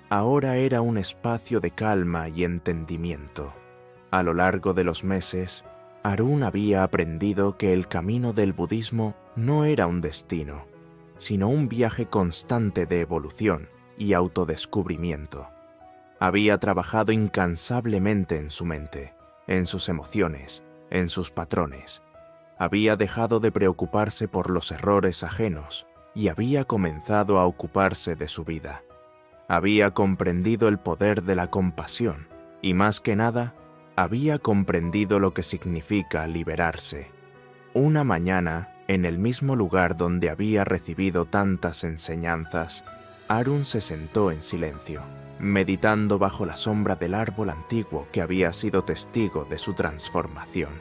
Speaker 1: ahora era un espacio de calma y entendimiento. A lo largo de los meses, Arun había aprendido que el camino del budismo no era un destino, sino un viaje constante de evolución y autodescubrimiento. Había trabajado incansablemente en su mente, en sus emociones, en sus patrones. Había dejado de preocuparse por los errores ajenos y había comenzado a ocuparse de su vida. Había comprendido el poder de la compasión y, más que nada, había comprendido lo que significa liberarse. Una mañana, en el mismo lugar donde había recibido tantas enseñanzas, Arun se sentó en silencio, meditando bajo la sombra del árbol antiguo que había sido testigo de su transformación.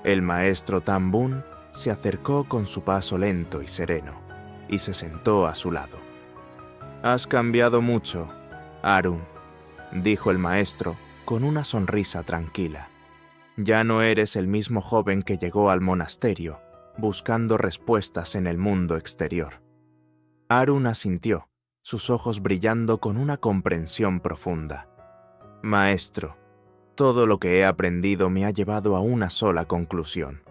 Speaker 1: El maestro Tambun se acercó con su paso lento y sereno, y se sentó a su lado. «Has cambiado mucho, Arun», dijo el maestro con una sonrisa tranquila. «Ya no eres el mismo joven que llegó al monasterio, buscando respuestas en el mundo exterior». Arun asintió, sus ojos brillando con una comprensión profunda. «Maestro, todo lo que he aprendido me ha llevado a una sola conclusión.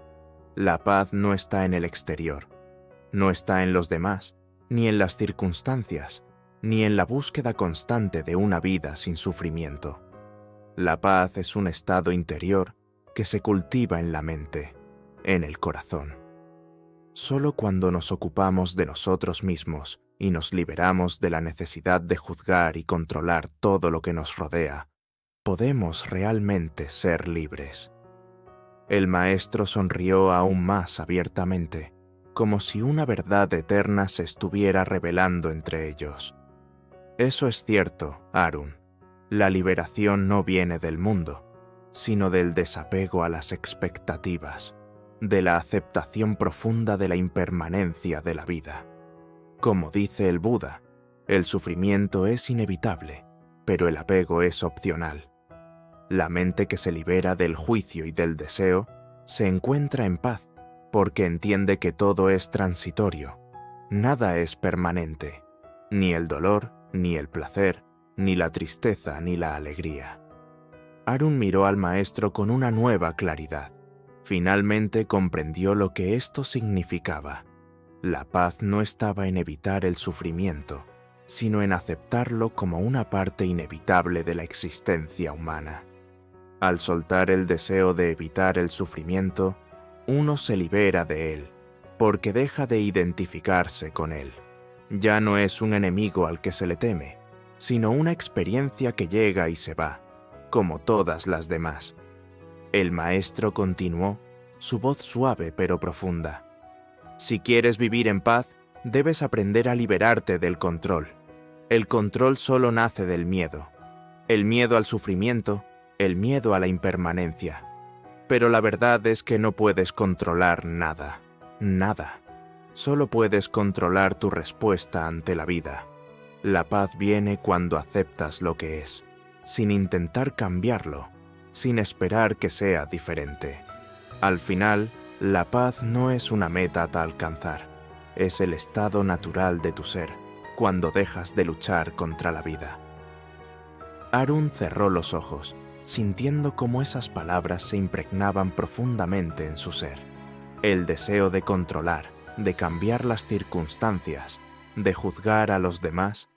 Speaker 1: La paz no está en el exterior, no está en los demás, ni en las circunstancias, ni en la búsqueda constante de una vida sin sufrimiento. La paz es un estado interior que se cultiva en la mente, en el corazón. Solo cuando nos ocupamos de nosotros mismos y nos liberamos de la necesidad de juzgar y controlar todo lo que nos rodea, podemos realmente ser libres». El maestro sonrió aún más abiertamente, como si una verdad eterna se estuviera revelando entre ellos. «Eso es cierto, Arun. La liberación no viene del mundo, sino del desapego a las expectativas, de la aceptación profunda de la impermanencia de la vida. Como dice el Buda, el sufrimiento es inevitable, pero el apego es opcional. La mente que se libera del juicio y del deseo se encuentra en paz porque entiende que todo es transitorio, nada es permanente, ni el dolor, ni el placer, ni la tristeza, ni la alegría». Arun miró al maestro con una nueva claridad. Finalmente comprendió lo que esto significaba. La paz no estaba en evitar el sufrimiento, sino en aceptarlo como una parte inevitable de la existencia humana. Al soltar el deseo de evitar el sufrimiento, uno se libera de él, porque deja de identificarse con él. Ya no es un enemigo al que se le teme, sino una experiencia que llega y se va, como todas las demás. El maestro continuó, su voz suave pero profunda. «Si quieres vivir en paz, debes aprender a liberarte del control. El control solo nace del miedo. El miedo al sufrimiento, el miedo a la impermanencia. Pero la verdad es que no puedes controlar nada, nada. Solo puedes controlar tu respuesta ante la vida. La paz viene cuando aceptas lo que es, sin intentar cambiarlo, sin esperar que sea diferente. Al final, la paz no es una meta a alcanzar, es el estado natural de tu ser cuando dejas de luchar contra la vida. Arun cerró los ojos, sintiendo cómo esas palabras se impregnaban profundamente en su ser. El deseo de controlar, de cambiar las circunstancias, de juzgar a los demás,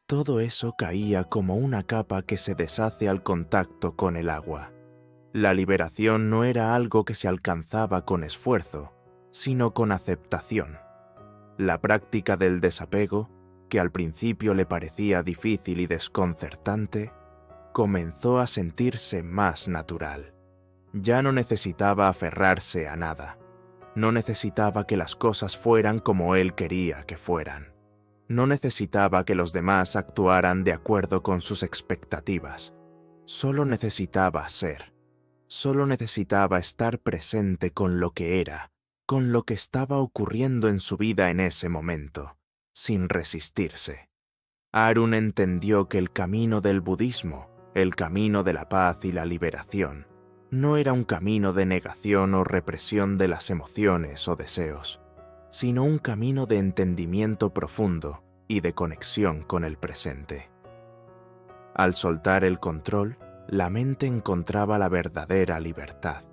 Speaker 1: todo eso caía como una capa que se deshace al contacto con el agua. La liberación no era algo que se alcanzaba con esfuerzo, sino con aceptación. La práctica del desapego, que al principio le parecía difícil y desconcertante, comenzó a sentirse más natural. Ya no necesitaba aferrarse a nada. No necesitaba que las cosas fueran como él quería que fueran. No necesitaba que los demás actuaran de acuerdo con sus expectativas. Solo necesitaba ser. Solo necesitaba estar presente con lo que era, con lo que estaba ocurriendo en su vida en ese momento, sin resistirse. Arun entendió que el camino del budismo, el camino de la paz y la liberación, no era un camino de negación o represión de las emociones o deseos, sino un camino de entendimiento profundo y de conexión con el presente. Al soltar el control, la mente encontraba la verdadera libertad.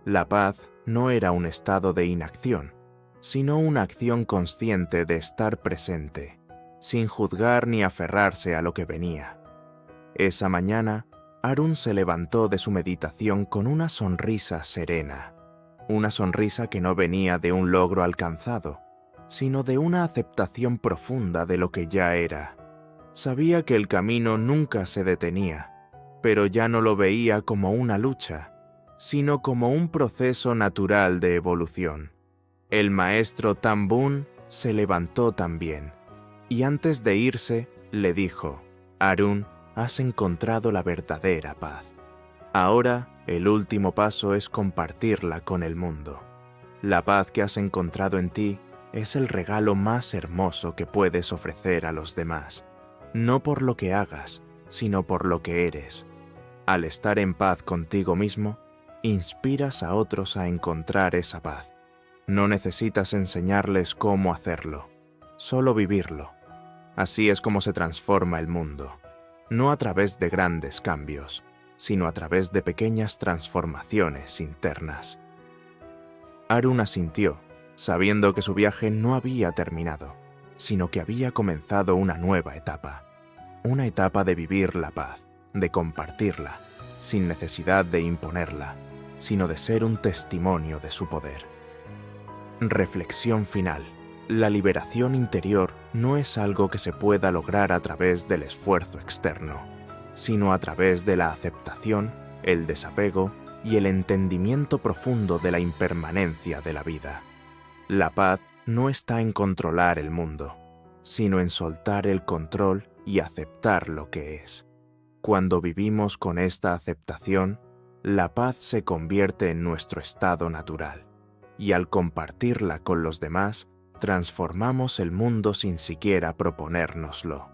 Speaker 1: La paz no era un estado de inacción, sino una acción consciente de estar presente, sin juzgar ni aferrarse a lo que venía. Esa mañana, Arun se levantó de su meditación con una sonrisa serena, una sonrisa que no venía de un logro alcanzado, sino de una aceptación profunda de lo que ya era. Sabía que el camino nunca se detenía, pero ya no lo veía como una lucha, sino como un proceso natural de evolución. El maestro Tambun se levantó también, y antes de irse, le dijo: Arun, has encontrado la verdadera paz. Ahora, el último paso es compartirla con el mundo. La paz que has encontrado en ti es el regalo más hermoso que puedes ofrecer a los demás, no por lo que hagas, sino por lo que eres. Al estar en paz contigo mismo, inspiras a otros a encontrar esa paz. No necesitas enseñarles cómo hacerlo, solo vivirlo. Así es como se transforma el mundo, no a través de grandes cambios, sino a través de pequeñas transformaciones internas. Arun asintió, sabiendo que su viaje no había terminado, sino que había comenzado una nueva etapa. Una etapa de vivir la paz, de compartirla, sin necesidad de imponerla, sino de ser un testimonio de su poder. Reflexión final. La liberación interior no es algo que se pueda lograr a través del esfuerzo externo, sino a través de la aceptación, el desapego y el entendimiento profundo de la impermanencia de la vida. La paz no está en controlar el mundo, sino en soltar el control y aceptar lo que es. Cuando vivimos con esta aceptación, la paz se convierte en nuestro estado natural, y al compartirla con los demás, transformamos el mundo sin siquiera proponérnoslo.